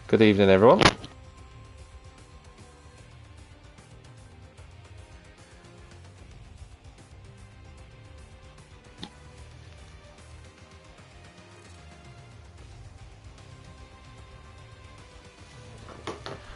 Good evening, everyone.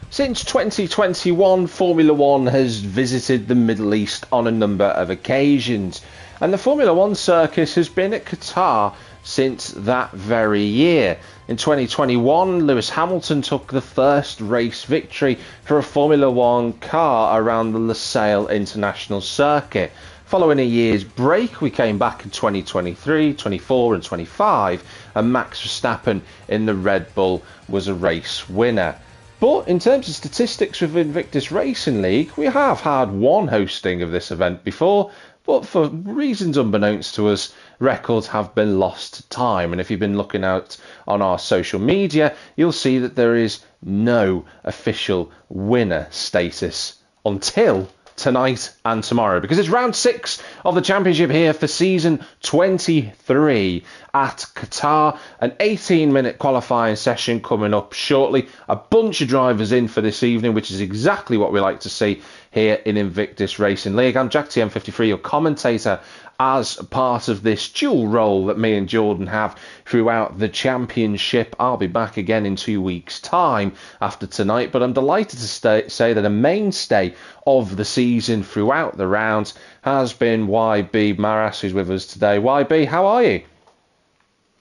Since 2021, Formula One has visited the Middle East on a number of occasions, and the Formula One circus has been at Qatar since that very year. In 2021, Lewis Hamilton took the first race victory for a Formula One car around the Losail International Circuit. Following a year's break, we came back in 2023, 24 and 25, and Max Verstappen in the Red Bull was a race winner. But in terms of statistics with Invictus Racing League, we have had one hosting of this event before, but for reasons unbeknownst to us, records have been lost to time. And if you've been looking out on our social media, you'll see that there is no official winner status until tonight and tomorrow, because it's round 6 of the championship here for season 23 at Qatar. An 18-minute qualifying session coming up shortly. A bunch of drivers in for this evening, which is exactly what we like to see here in Invictus Racing League. I'm Jack TM53, your commentator, as part of this dual role that me and Jordan have throughout the championship. I'll be back again in 2 weeks' time after tonight, but I'm delighted to say that a mainstay of the season throughout the rounds has been YB Maras, who's with us today. YB, how are you?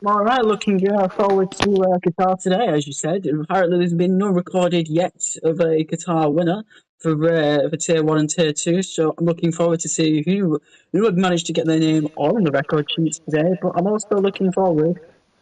All right, looking forward to Qatar today, as you said. Apparently, there's been no recorded yet of a Qatar winner for Tier 1 and Tier 2, so I'm looking forward to see who would manage to get their name on the record sheets today. But I'm also looking forward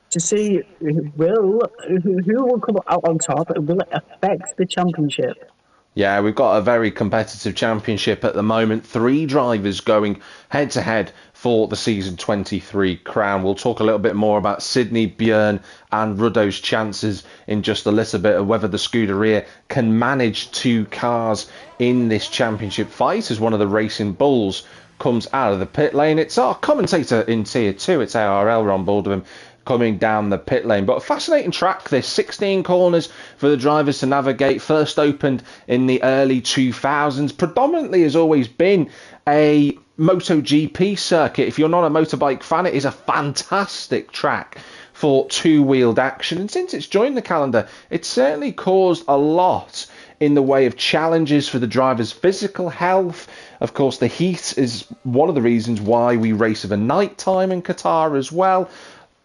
to see who will come out on top and will it affect the championship. Yeah, we've got a very competitive championship at the moment. 3 drivers going head-to-head for the season 23 crown. We'll talk a little bit more about Sydney, Björn and Ruddo's chances in just a little bit, of whether the Scuderia can manage 2 cars in this championship fight as one of the Racing Bulls comes out of the pit lane. It's our commentator in Tier 2, it's ARL, Ron Balderman, coming down the pit lane. But a fascinating track, this 16 corners for the drivers to navigate. First opened in the early 2000s, predominantly has always been a MotoGP circuit. If you're not a motorbike fan, it is a fantastic track for 2-wheeled action, and since it's joined the calendar, it's certainly caused a lot in the way of challenges for the drivers' physical health. Of course, the heat is one of the reasons why we race of a night time in Qatar as well.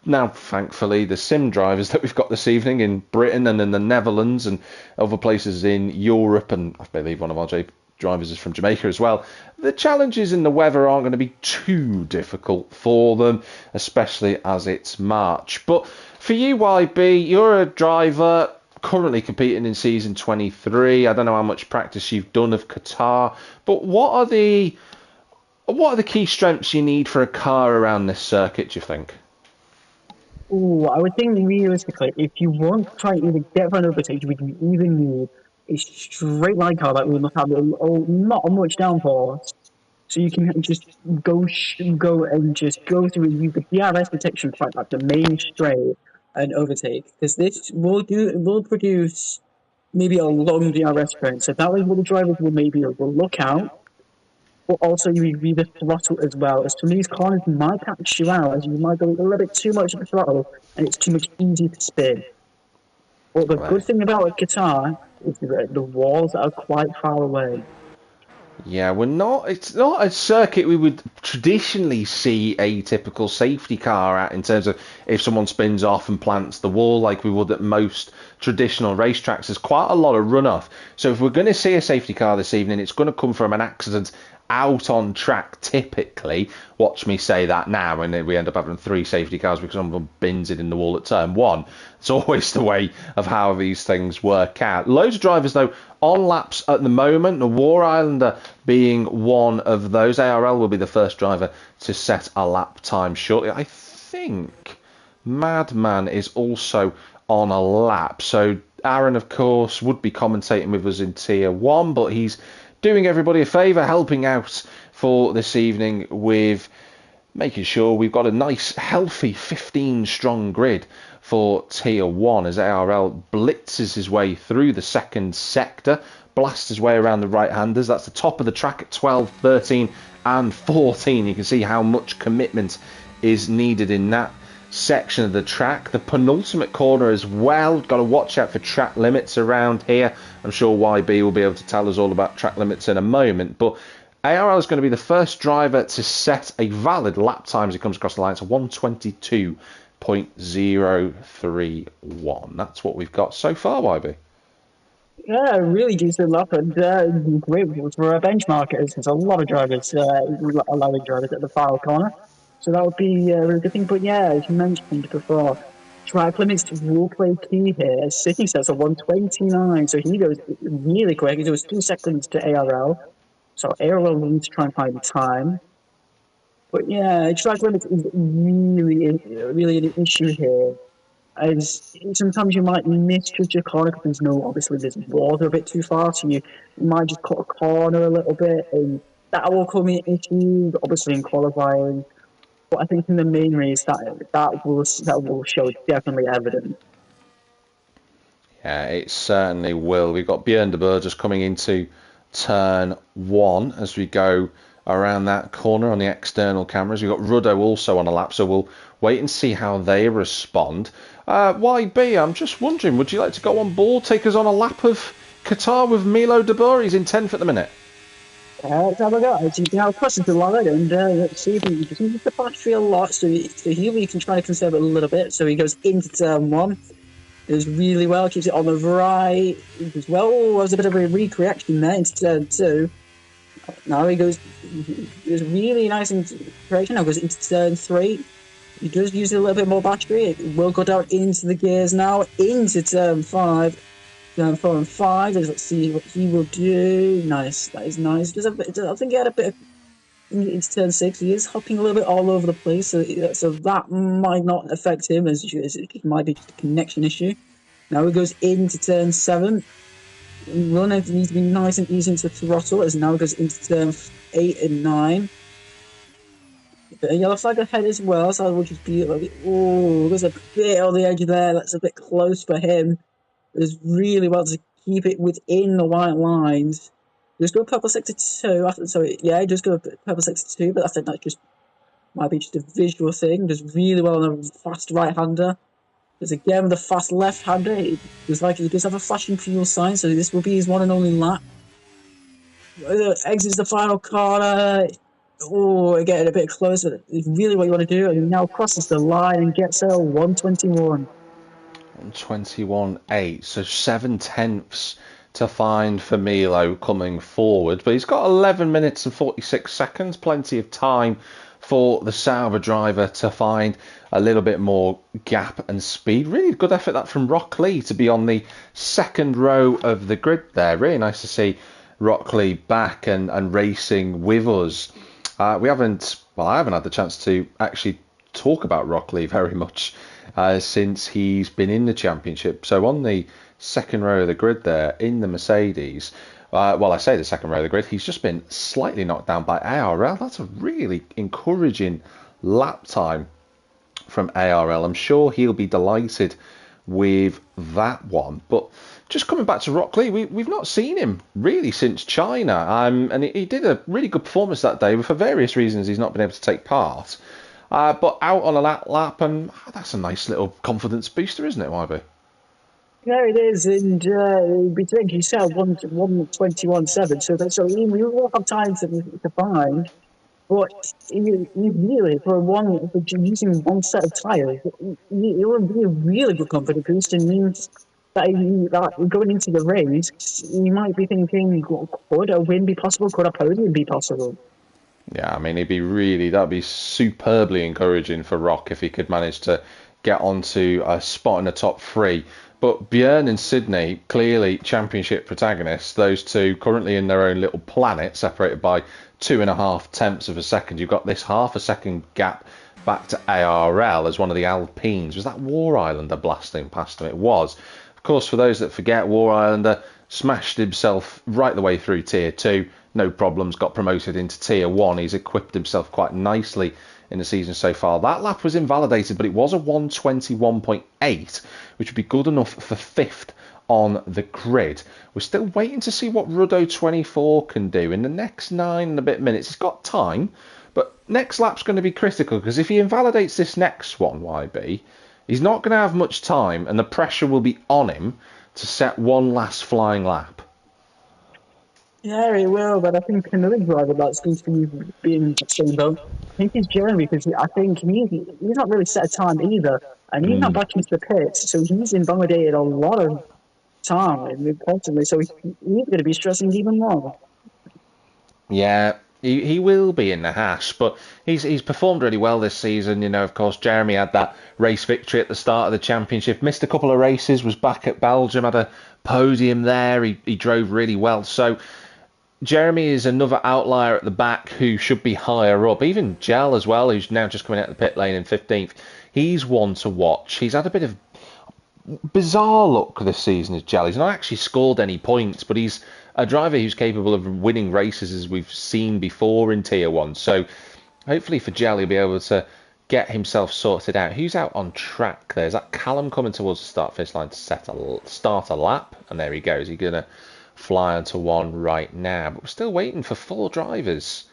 Now, thankfully, the sim drivers that we've got this evening in Britain and in the Netherlands and other places in Europe, and I believe one of our drivers is from Jamaica as well, the challenges in the weather aren't going to be too difficult for them, especially as it's March. But for you, YB, you're a driver currently competing in season 23. I don't know how much practice you've done of Qatar, but what are the key strengths you need for a car around this circuit, do you think? Ooh, I would think realistically, if you want to try to get for an overtake, you would even need a straight line car that will have not much downforce, so you can just go and just go through and use the DRS detection quite like the main straight and overtake, because this will produce maybe a long DRS burn. So that way, what the drivers will look out. But also you read the throttle as well, as some of these corners might catch you out, as you might go a little bit too much of the throttle, and it's too much easy to spin. But the good thing about Qatar is that the walls are quite far away. Yeah, it's not a circuit we would traditionally see a typical safety car at, in terms of if someone spins off and plants the wall like we would at most traditional racetracks. There's quite a lot of runoff. So if we're going to see a safety car this evening, it's going to come from an accident out on track typically. Watch me say that now, and we end up having 3 safety cars because someone bins it in the wall at turn 1. It's always the way of how these things work out. Loads of drivers though on laps at the moment, the War Islander being one of those. ARL will be the first driver to set a lap time shortly. I think Madman is also on a lap, so Aaron of course would be commentating with us in tier 1, but he's doing everybody a favour, helping out for this evening with making sure we've got a nice, healthy 15-strong grid for Tier 1 as ARL blitzes his way through the second sector, blasts his way around the right-handers. That's the top of the track at 12, 13 and 14. You can see how much commitment is needed in that section of the track. The penultimate corner as well. Got to watch out for track limits around here. I'm sure YB will be able to tell us all about track limits in a moment, but ARL is going to be the first driver to set a valid lap time as he comes across the line. It's 122.031. That's what we've got so far, YB. Yeah, really decent lap and great for a benchmarker. There's a lot of drivers allowing drivers at the final corner. So that would be a really good thing. But yeah, as you mentioned before, track limits will play key here. Sydney says a 129, so he goes really quick. He goes 2 seconds to ARL. So ARL will need to try and find time. But yeah, track limits is really an issue here. As sometimes you might misjudge your corner because obviously there's water a bit too far, so you might just cut a corner a little bit, and that will come in issues, obviously in qualifying. But I think in the main race that will show definitely evident. Yeah, it certainly will. We've got Björn de Boer just coming into turn 1 as we go around that corner on the external cameras. We've got Ruddo also on a lap, so we'll wait and see how they respond. YB, I'm just wondering, would you like to go on board, take us on a lap of Qatar with Milo de Boer? He's in 10th at the minute. Let's have a go. As you now cross the line, and let's see if he uses the battery a lot, so here we can try to conserve it a little bit. So he goes into turn 1. Does really well, keeps it on the right. As well, there's a bit of a recorrection there into turn 2. Now he goes really nice integration. Now goes into turn 3. He does use a little bit more battery. It will go down into the gears now, into turn 5. Turn 4 and 5. Let's see what he will do. Nice. That is nice. I think he had a bit of into turn 6. He is hopping a little bit all over the place, so that might not affect him, as it might be just a connection issue. Now he goes into turn 7. He will need to be nice and easy into throttle, as now he goes into turn 8 and 9. A yellow flag ahead as well, so we'll just be there's a bit on the edge there. That's a bit close for him. It's really well to keep it within the white lines. Just go purple sector 2. He does go purple sector 2, but I think that just might be just a visual thing. Does really well on a fast right-hander. Because again, with a fast left-hander, it was like he does have a flashing fuel sign, so this will be his one and only lap. Exits the final corner. Getting a bit closer. It's really what you want to do. And he now crosses the line and gets a 121. 121.8, so 7 tenths to find for Milo coming forward, but he's got 11 minutes and 46 seconds, plenty of time for the Sauber driver to find a little bit more gap and speed. Really good effort that from Rockley to be on the second row of the grid there. Really nice to see Rockley back and racing with us. I haven't had the chance to actually talk about Rockley very much since he's been in the championship. So on the second row of the grid there in the Mercedes, I say the second row of the grid, he's just been slightly knocked down by ARL. That's a really encouraging lap time from ARL. I'm sure he'll be delighted with that one. But just coming back to Rockley, we've not seen him really since China. And he did a really good performance that day, but for various reasons he's not been able to take part. But out on a lap, and that's a nice little confidence booster, isn't it, YB? Yeah, it is, and between you said 121.7, so we will have time to find. But you really, for using one set of tyres, it will be a really good confidence boost, and means that going into the race, you might be thinking, could a win be possible? Could a podium be possible? Yeah, I mean, that'd be superbly encouraging for Rock if he could manage to get onto a spot in the top 3. But Björn and Sydney, clearly championship protagonists, those two currently in their own little planet, separated by 2.5 tenths of a second. You've got this half a second gap back to ARL as one of the Alpines. Was that War Islander blasting past him? It was. Of course, for those that forget, War Islander smashed himself right the way through Tier 2. No problems, got promoted into Tier 1. He's equipped himself quite nicely in the season so far. That lap was invalidated, but it was a 1:21.8, which would be good enough for 5th on the grid. We're still waiting to see what Ruddo24 can do in the next 9 and a bit minutes. He's got time, but next lap's going to be critical, because if he invalidates this next one, YB, he's not going to have much time, and the pressure will be on him to set one last flying lap. Yeah, he will, but I think another driver that's going to be in the same boat, I think he's Jeremy, because I think he's not really set a time either, and he's not back into the pits, so he's invalidated a lot of time, importantly, so he's going to be stressing even more. Yeah, he will be in the hash, but he's performed really well this season. You know, of course, Jeremy had that race victory at the start of the championship, missed a couple of races, was back at Belgium, had a podium there, he drove really well. So Jeremy is another outlier at the back who should be higher up. Even Gel as well, who's now just coming out of the pit lane in 15th. He's one to watch. He's had a bit of bizarre luck this season, is Gel. He's not actually scored any points, but he's a driver who's capable of winning races, as we've seen before in Tier 1. So hopefully for Gel, he'll be able to get himself sorted out. Who's out on track there? Is that Callum coming towards the start-finish line to start a lap? And there he goes. He's going to fly onto one right now. But we're still waiting for 4 drivers.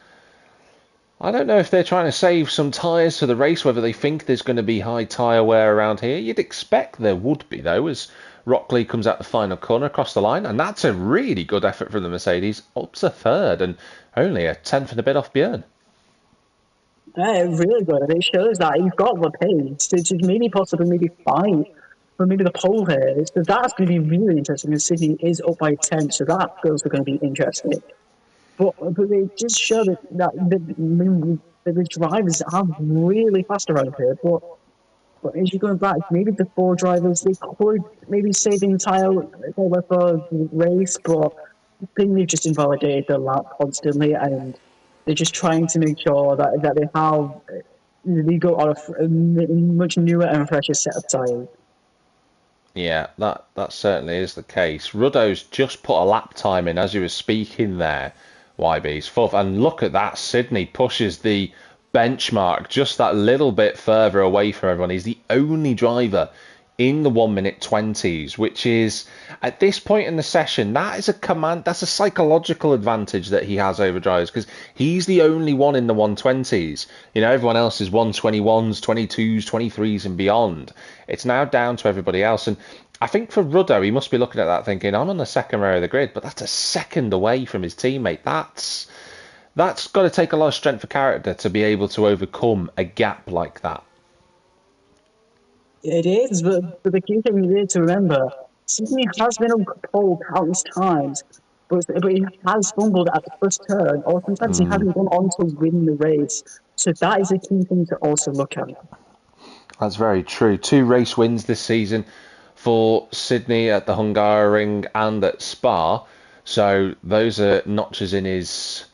I don't know if they're trying to save some tyres for the race, whether they think there's going to be high tyre wear around here. You'd expect there would be, though, as Rockley comes out the final corner across the line. And that's a really good effort from the Mercedes, up to 3rd, and only a 10th and a bit off Björn. Yeah, really good. And it shows that he's got the pace to maybe possibly fight for maybe the pole here. So that's going to be really interesting. The City is up by 10, so that feels going to be interesting. But they just show that the drivers are really fast around here. But as you're going back, maybe the 4 drivers, they could maybe save the entire race, but I think they've just invalidated the lap constantly, and they're just trying to make sure that they go on a much newer and fresher set of tyres. Yeah, that certainly is the case. Ruddo's just put a lap time in as he was speaking there. YB's 4th, and look at that. Sydney pushes the benchmark just that little bit further away from everyone. He's the only driver in the 1:20 20s, which is, at this point in the session, that's a psychological advantage that he has over drivers, because he's the only one in the 1:20s. You know, everyone else is 1:21s, 22s, 23s and beyond. It's now down to everybody else, and I think for Ruddo, he must be looking at that thinking, I'm on the second row of the grid, but that's a second away from his teammate. That's got to take a lot of strength of character to be able to overcome a gap like that. It is, but the key thing you need to remember, Sydney has been on pole countless times, but he has fumbled at the first turn, or sometimes he hasn't gone on to win the race. So that is a key thing to also look at. That's very true. 2 race wins this season for Sydney at the Hungaroring and at Spa. So those are notches in his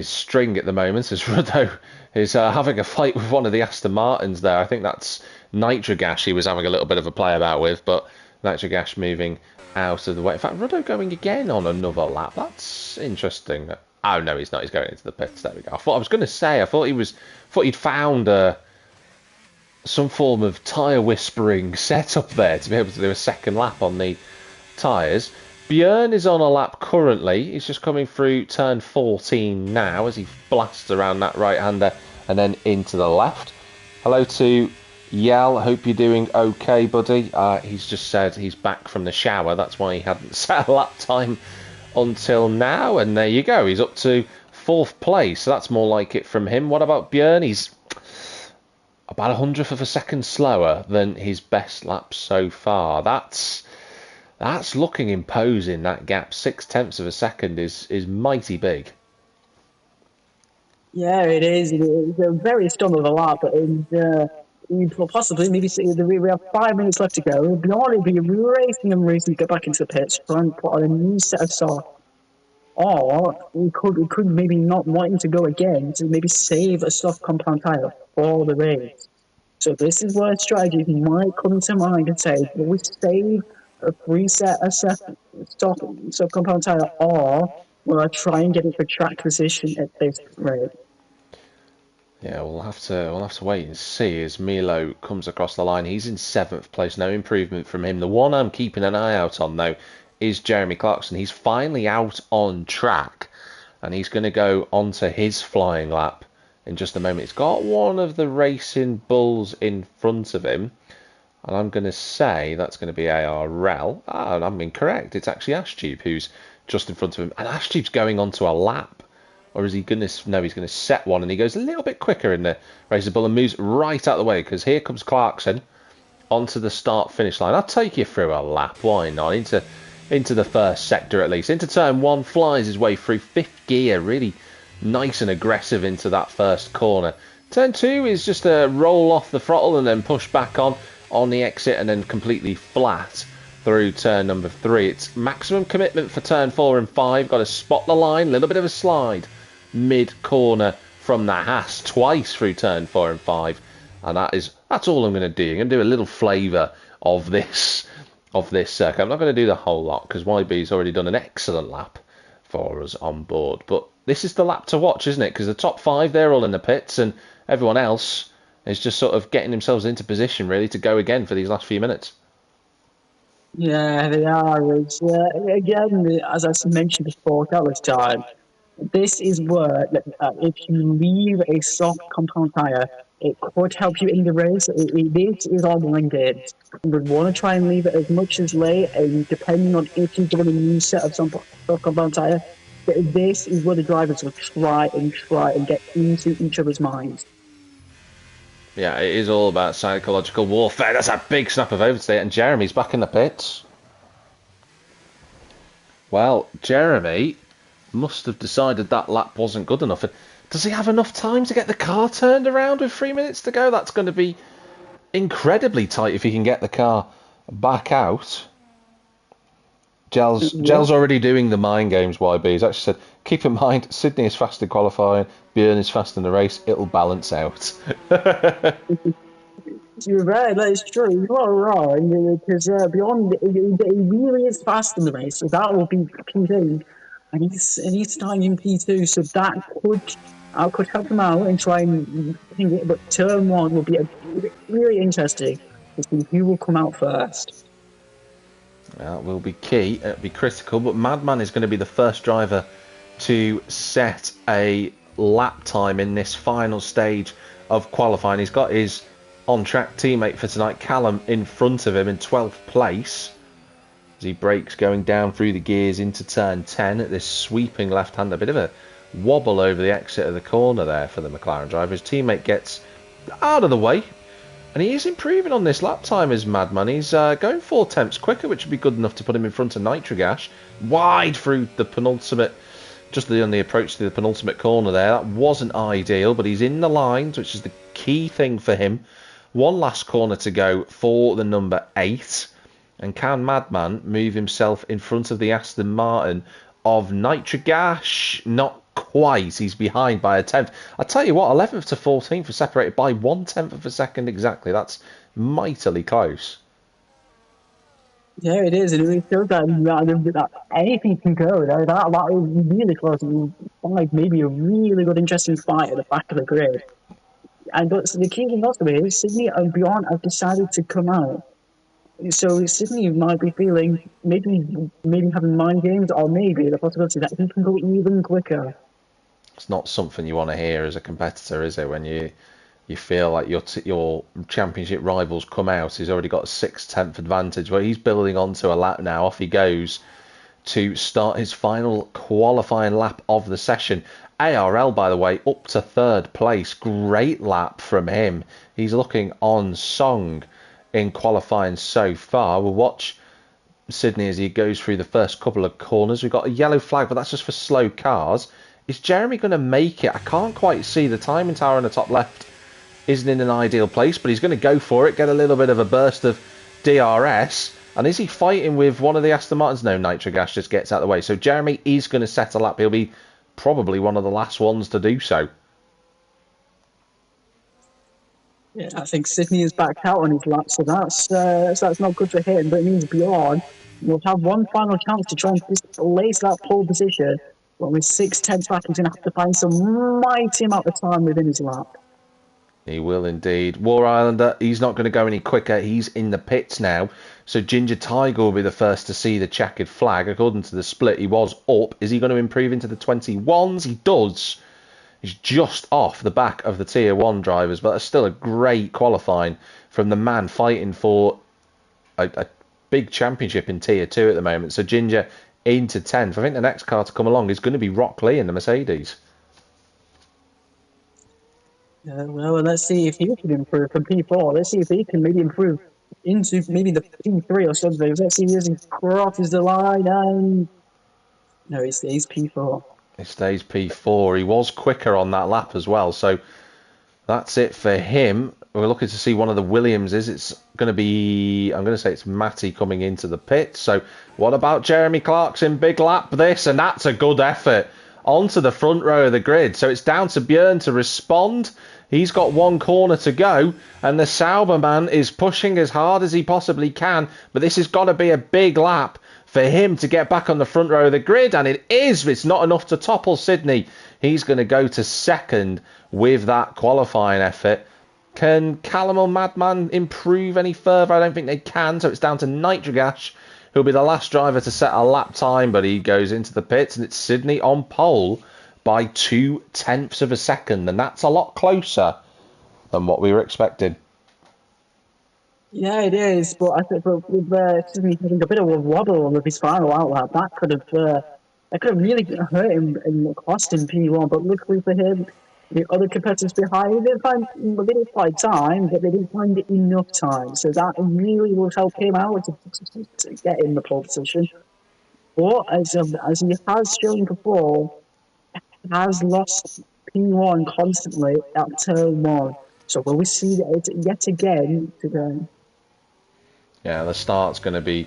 string at the moment, as Ruddo is having a fight with one of the Aston Martins there. I think that's Nitrogash he was having a little bit of a play about with, but Nitrogash moving out of the way. In fact, Ruddo going again on another lap. That's interesting. Oh, no, he's not. He's going into the pits. There we go. I was going to say, I thought he'd found some form of tyre whispering setup there to be able to do a second lap on the tyres. Björn is on a lap currently. He's just coming through turn 14 now as he blasts around that right-hander and then into the left. Hello to Yell. Hope you're doing okay, buddy. He's just said he's back from the shower. That's why he hadn't set a lap time until now. And there you go. He's up to 4th place. So that's more like it from him. What about Björn? He's about 100th of a second slower than his best lap so far. That's looking imposing, that gap. 0.6 of a second is mighty big. Yeah, it is. It's a very stum of a lap, and you will possibly maybe see that we have 5 minutes left to go. Beyond it, be racing, get back into the pits, try and put on a new set of soft. Or we could maybe not wanting to go again to maybe save a soft compound tyre for the race. So this is where strategy might come to mind and say, will we save a reset a soft compound tyre, or will I try and get it for track position at this rate? Yeah, we'll have to wait and see as Milo comes across the line. He's in 7th place, no improvement from him. The one I'm keeping an eye out on though is Jeremy Clarkson. He's finally out on track, and he's going to go onto his flying lap in just a moment. He's got one of the racing bulls in front of him, and I'm going to say that's going to be ARL. Ah, I'm incorrect. It's actually Ashtube who's just in front of him, and Ashtube's going onto a lap. Or is he going to... No, he's going to set one, and he goes a little bit quicker in the Razor Bull and moves right out of the way, because here comes Clarkson onto the start-finish line. I'll take you through a lap, why not? Into the first sector at least. Into turn 1, flies his way through 5th gear, really nice and aggressive into that first corner. Turn 2 is just a roll off the throttle and then push back on the exit, and then completely flat through turn number 3. It's maximum commitment for turn 4 and 5. Got to spot the line, a little bit of a slide mid-corner from the Haas twice through turn 4 and 5, and that's all I'm going to do. I'm going to do a little flavour of this circuit. I'm not going to do the whole lot because YB's already done an excellent lap for us on board, but this is the lap to watch, isn't it? Because the top 5, they're all in the pits, and everyone else is just sort of getting themselves into position really to go again for these last few minutes. Yeah, they are. It's, again, as I mentioned before, countless times, this is where, if you leave a soft compound tyre, it could help you in the race. This is all the games. You would want to try and leave it as much as late, and depending on if you've got a new set of some soft compound tyre, this is where the drivers will try and get into each other's minds. Yeah, it is all about psychological warfare. That's a big snap of overstate, and Jeremy's back in the pits. Well, Jeremy must have decided that lap wasn't good enough. And does he have enough time to get the car turned around with 3 minutes to go? That's going to be incredibly tight if he can get the car back out. Gel's already doing the mind games, YB. He's actually said, keep in mind, Sydney is fast in qualifying, Björn is fast in the race, it'll balance out. You're right, that is true. You're not wrong, because beyond, he really is fast in the race, so that will be P2, and he's starting in P2, so that could help him out and try and think it, but turn 1 will be really interesting to see who will come out first. That will be key, it'll be critical, but Madman is going to be the first driver to set a lap time in this final stage of qualifying. He's got his on-track teammate for tonight, Callum, in front of him in 12th place as he brakes going down through the gears into turn 10 at this sweeping left-hander. A bit of a wobble over the exit of the corner there for the McLaren driver. His teammate gets out of the way, and he is improving on this lap time as Madman. He's going 4 tenths quicker, which would be good enough to put him in front of Nitrogash. Wide through the penultimate, just on the approach to the penultimate corner there. That wasn't ideal, but he's in the lines, which is the key thing for him. One last corner to go for the number 8. And can Madman move himself in front of the Aston Martin of Nitrogash? Not quite. He's behind by a tenth. I tell you what, 11th to 14th are separated by 1/10 of a second exactly. That's mightily close. Yeah, it is, and it shows that anything can go. That is really close. Like maybe a really good, interesting fight at the back of the grid. And but the key thing also is Sydney and Beyond have decided to come out. So Sydney might be feeling maybe having mind games, or maybe the possibility that he can go even quicker. It's not something you want to hear as a competitor, is it? When you feel like your championship rivals come out, he's already got a 6/10 advantage. Well, he's building onto a lap now. Off he goes to start his final qualifying lap of the session. ARL, by the way, up to 3rd place. Great lap from him. He's looking on song in qualifying so far. We'll watch Sydney as he goes through the first couple of corners. We've got a yellow flag, but that's just for slow cars. Is Jeremy going to make it? I can't quite see. The timing tower on the top left isn't in an ideal place, but he's going to go for it, get a little bit of a burst of DRS. And is he fighting with one of the Aston Martins? No, Nitrogash just gets out of the way. So Jeremy is going to set a lap. He'll be probably one of the last ones to do so. Yeah, I think Sydney is back out on his lap, so that's not good for him. But it means Bjorn will have one final chance to try and lace that pole position. But with 6/10 back, he's going to have to find some mighty amount of time within his lap. He will indeed. War Islander, he's not going to go any quicker. He's in the pits now. So Ginger Tiger will be the first to see the checkered flag. According to the split, he was up. Is he going to improve into the 21s? He does. He's just off the back of the Tier 1 drivers, but that's still a great qualifying from the man fighting for a big championship in Tier 2 at the moment. So Ginger into 10th. I think the next car to come along is going to be Rock Lee in the Mercedes. Well, let's see if he can improve from P4. Let's see if he can maybe improve into maybe the P3 or something. Let's see if he crosses the line and... No, he stays P4. He stays P4. He was quicker on that lap as well, so that's it for him. We're looking to see one of the Williamses. It's going to be, I'm going to say it's Matty coming into the pit. So what about Jeremy Clarkson? Big lap this, and that's a good effort onto the front row of the grid. So it's down to Björn to respond. He's got one corner to go, and the Sauber man is pushing as hard as he possibly can. But this has got to be a big lap for him to get back on the front row of the grid, and it is. It's not enough to topple Sydney. He's going to go to second with that qualifying effort. Can Callum or Madman improve any further? I don't think they can, so it's down to Nitrogash, who'll be the last driver to set a lap time, but he goes into the pits, and it's Sydney on pole by 0.2 of a second, and that's a lot closer than what we were expecting. Yeah, it is, but I think with Sydney having a bit of a wobble with his final outlap, that could have really hurt him and cost him P1. But luckily for him, the other competitors behind him they didn't find time, but they didn't find enough time. So that really will help him out to get in the pole position. But as he has shown before, has lost P1 constantly at turn 1. So will we see it yet again today? Yeah, the start's going to be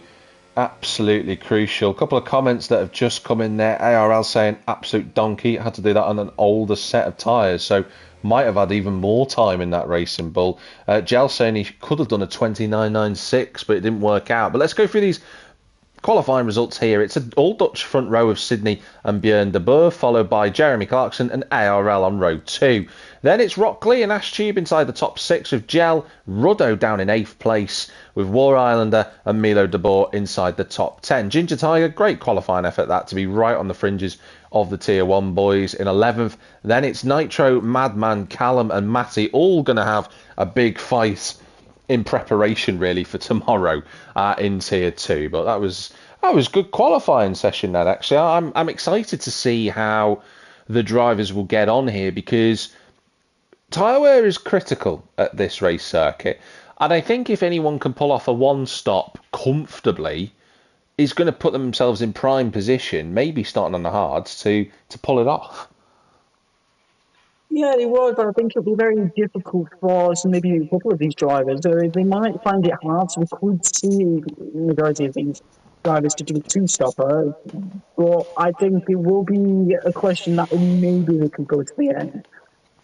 absolutely crucial. A couple of comments that have just come in there. ARL saying absolute donkey. Had to do that on an older set of tyres, so might have had even more time in that racing bull. Gel saying he could have done a 29.96, but it didn't work out. But let's go through these qualifying results here. It's an all Dutch front row of Sydney and Björn de Boer, followed by Jeremy Clarkson and ARL on row 2. Then it's Rock Lee and Ash Tube inside the top 6 with Gel, Ruddo down in 8th place with War Islander and Milo de Boer inside the top 10. Ginger Tiger, great qualifying effort that to be right on the fringes of the Tier 1 boys in 11th. Then it's Nitro, Madman, Callum and Matty, all going to have a big fight in preparation really for tomorrow in Tier 2. But that was good qualifying session that actually. I'm excited to see how the drivers will get on here, because tyre wear is critical at this race circuit, and I think if anyone can pull off a one stop comfortably, is going to put themselves in prime position, maybe starting on the hards, to pull it off. Yeah, they would, but I think it'll be very difficult for maybe a couple of these drivers. They might find it hard, so we could see the majority of these drivers to do a two-stopper. But I think it will be a question that maybe we could go to the end.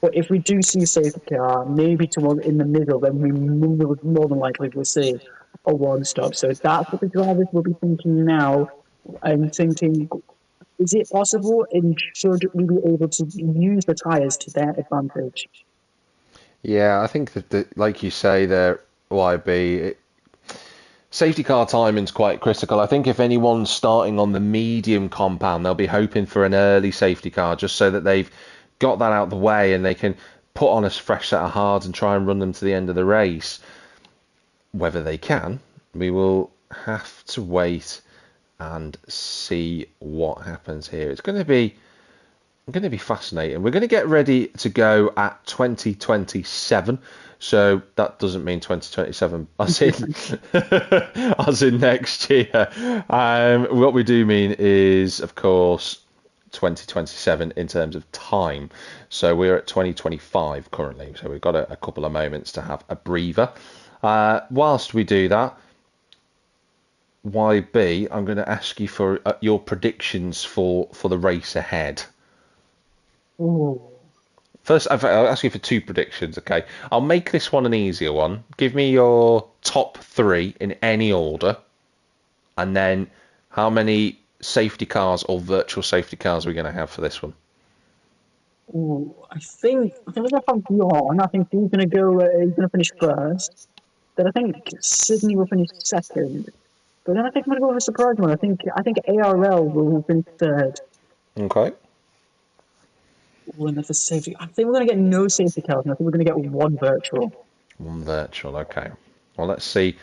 But if we do see a safety car, maybe towards in the middle, then we would more than likely will see a one-stop. So that's what the drivers will be thinking now, and thinking, is it possible, and should we be able to use the tyres to their advantage? Yeah, I think that like you say there, YB, safety car timing's quite critical. I think if anyone's starting on the medium compound, they'll be hoping for an early safety car just so that they've got that out of the way and they can put on a fresh set of hards and try and run them to the end of the race. Whether they can, we will have to wait and see what happens here. It's going to be fascinating. We're going to get ready to go at 2027. So that doesn't mean 2027 as in next year. What we do mean is, of course, 2027 in terms of time. So we're at 2025 currently. So we've got a couple of moments to have a breather. Whilst we do that, YB, I'm going to ask you for your predictions for the race ahead. Ooh. First, I'll ask you for two predictions, okay? I'll make this one an easier one. Give me your top 3 in any order, and then how many safety cars or virtual safety cars are we going to have for this one? I think we're gonna have Bjorn. I think he's gonna go. He's gonna finish first. Then I think Sydney will finish second. But then I think I'm gonna go with a surprise one. I think ARL will finish third. Okay. When the safety, I think we're gonna get no safety cars, and I think we're gonna get one virtual. One virtual, okay. Well, let's see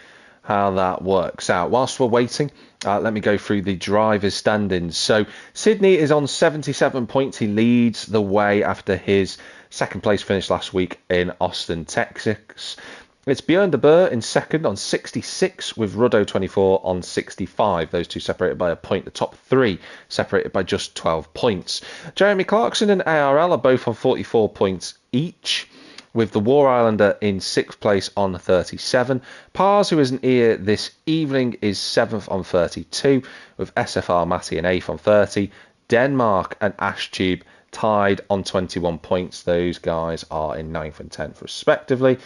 how that works out. Whilst we're waiting, let me go through the drivers' standings. So Sydney is on 77 points. He leads the way after his second place finish last week in Austin, Texas. It's Björn de Boer in second on 66 with Ruddo 24 on 65. Those two separated by a point. The top three separated by just 12 points. Jeremy Clarkson and ARL are both on 44 points each, with the War Islander in 6th place on 37. Pars, who isn't here this evening, is 7th on 32, with SFR Matty in 8th on 30. Denmark and Ashtube tied on 21 points. Those guys are in 9th and 10th respectively.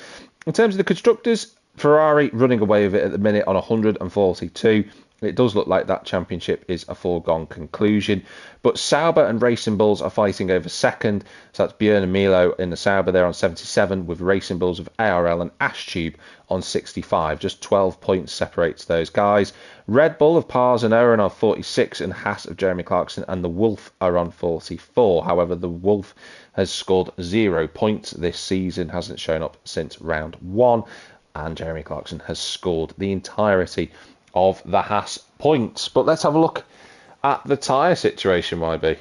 In terms of the constructors, Ferrari running away with it at the minute on 142. It does look like that championship is a foregone conclusion. But Sauber and Racing Bulls are fighting over second. So that's Björn and Milo in the Sauber there on 77, with Racing Bulls of ARL and Ashtube on 65. Just 12 points separates those guys. Red Bull of Pars and Owen on 46, and Haas of Jeremy Clarkson and the Wolf are on 44. However, the Wolf has scored 0 points this season, hasn't shown up since round 1, and Jeremy Clarkson has scored the entirety of the Haas points. But let's have a look at the tyre situation, YB.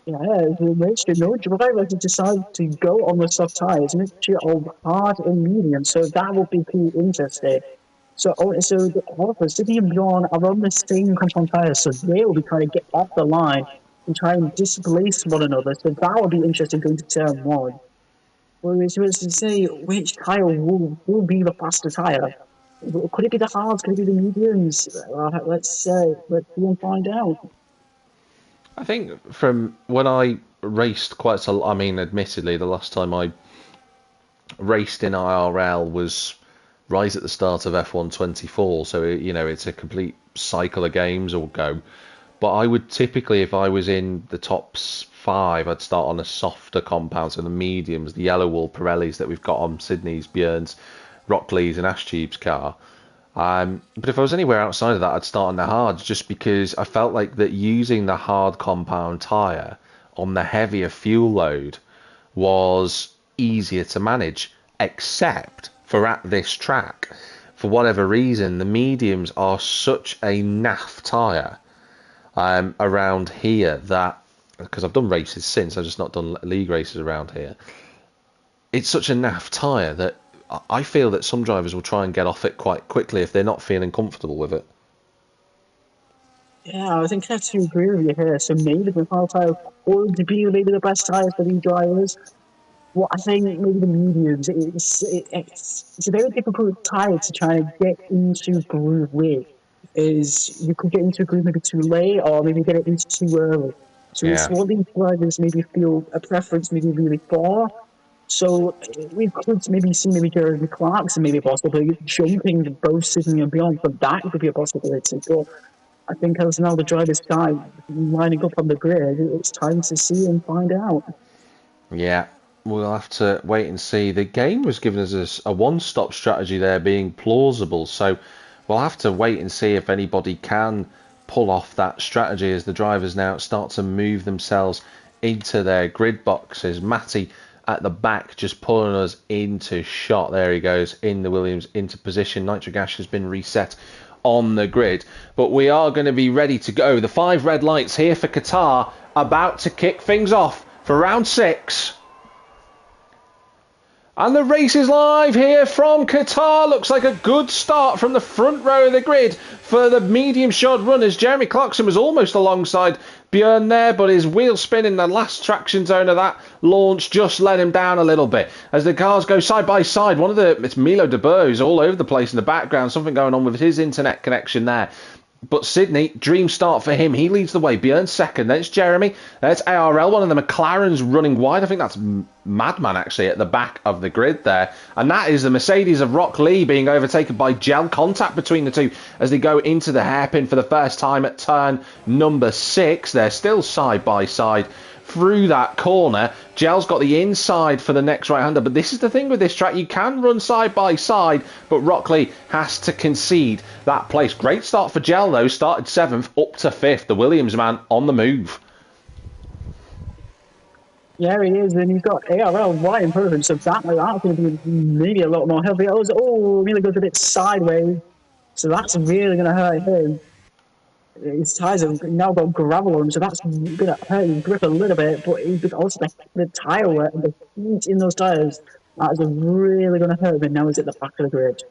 Yeah, which no driver to decide to go on the soft tyres, mixture of hard and medium. So that will be pretty interesting. So the Alphas, Sydney and Bjorn are on the same compound tyres, so they will be trying to get off the line and try and displace one another. So that will be interesting going to turn one. Whereas to say which tyre will be the faster tyre. Could it be the hards? Could it be the mediums? Let's see and find out. I think from when I raced quite a lot, I mean, admittedly, the last time I raced in IRL was right at the start of F1 24, so it's a complete cycle of games or go. But I would typically, if I was in the top 5, I'd start on a softer compound, so the mediums, the yellow wool Pirellis that we've got on Sydney's, Björn's, Rocklee's and Ashtube's car. But if I was anywhere outside of that, I'd start on the hards, just because I felt like that using the hard compound tyre on the heavier fuel load was easier to manage, except for at this track. For whatever reason, the mediums are such a naff tyre around here that, because I've done races since, I've just not done league races around here, it's such a naff tyre that I feel that some drivers will try and get off it quite quickly if they're not feeling comfortable with it. Yeah, I think I have to agree with you here. So maybe the hard tyre would be maybe the best tyres for these drivers. Well, I think maybe the mediums. It's a very difficult tyre to try and get into groove with. Is you could get into a groove maybe too late, or maybe get it into too early. So it's what these drivers maybe feel a preference maybe really for. So we could maybe see maybe Jeremy Clarkson maybe possibly jumping both Sydney and beyond, but that could be a possibility. So I think as now the drivers start lining up on the grid, it's time to see and find out. Yeah, we'll have to wait and see. The game was giving us a one-stop strategy there being plausible, so we'll have to wait and see if anybody can pull off that strategy as the drivers now start to move themselves into their grid boxes. Matty at the back just pulling us into shot. There he goes in the Williams into position. Nitric gas has been reset on the grid, but we are going to be ready to go. The 5 red lights here for Qatar about to kick things off for round 6. And the race is live here from Qatar. Looks like a good start from the front row of the grid for the medium shod runners. Jeremy Clarkson was almost alongside Björn there, but his wheel spin in the last traction zone of that launch just let him down a little bit. As the cars go side by side, it's Milo de Boer who's all over the place in the background. Something going on with his internet connection there. But Sydney, dream start for him. He leads the way. Björn second. Then it's Jeremy. That's ARL. One of the McLarens running wide. I think that's Madman actually at the back of the grid there. And that is the Mercedes of Rock Lee being overtaken by gel contact between the two as they go into the hairpin for the first time at turn number 6. They're still side by side through that corner. Gel's got the inside for the next right-hander, but this is the thing with this track. You can run side by side, but Rockley has to concede that place. Great start for Gel, though. Started 7th, up to 5th. The Williams man on the move. Yeah, he is, and he's got ARL right in front of him, so that's going to be maybe a lot more healthy. Oh, really goes a bit sideways, so that's really going to hurt him. His tyres have now got gravel on him, so that's going to hurt his grip a little bit, but also the tyre wear and the heat in those tyres, that's really going to hurt him, and now he's at the back of the grid.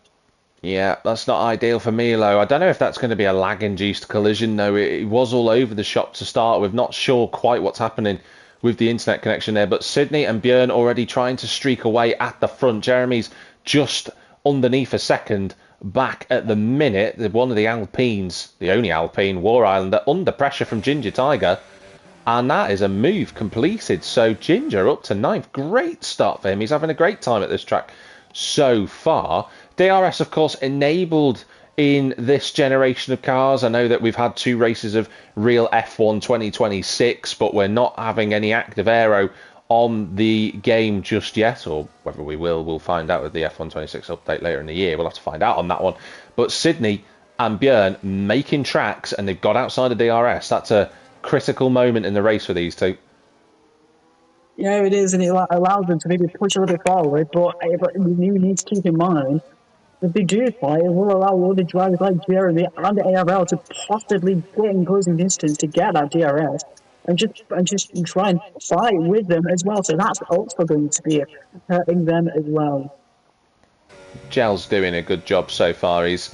Yeah, that's not ideal for Milo. I don't know if that's going to be a lag-induced collision, though. It was all over the shop to start with. Not sure quite what's happening with the internet connection there, but Sydney and Björn already trying to streak away at the front. Jeremy's just underneath a second back at the minute. One of the Alpines, the only Alpine, War Islander, under pressure from Ginger Tiger, and that is a move completed. So Ginger up to 9th. Great start for him. He's having a great time at this track so far. DRS, of course, enabled in this generation of cars. I know that we've had 2 races of real F1 2026, but we're not having any active aero on the game just yet, or whether we will, we'll find out with the F1 26 update later in the year. We'll have to find out on that one. But Sydney and Björn making tracks, and they've got outside of DRS. That's a critical moment in the race for these two. Yeah, it is, and it allows them to maybe push a little bit forward, but we need to keep in mind, if they do fight, it will allow other drivers like Jeremy and the ARL to possibly get in closing distance to get that DRS and just try and fight with them as well. So that's also going to be hurting them as well. Gel's doing a good job so far. He's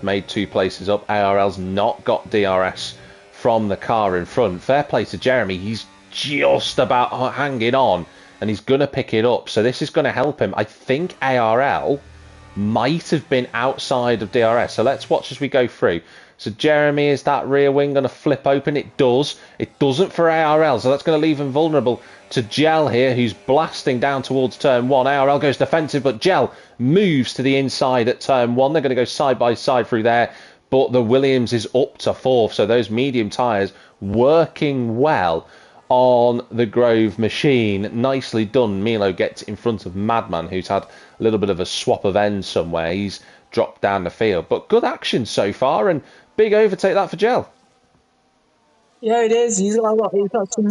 made 2 places up. ARL's not got DRS from the car in front. Fair play to Jeremy. He's just about hanging on, and he's going to pick it up. So this is going to help him. I think ARL might have been outside of DRS. So let's watch as we go through. So Jeremy, is that rear wing going to flip open? It does. It doesn't for ARL, so that's going to leave him vulnerable to Gel here, who's blasting down towards turn 1. ARL goes defensive, but Gel moves to the inside at turn 1. They're going to go side by side through there, but the Williams is up to 4th, so those medium tyres working well on the Grove machine. Nicely done. Milo gets in front of Madman, who's had a little bit of a swap of ends somewhere. He's dropped down the field, but good action so far, and big overtake that for Gel. Yeah, it is. He's got some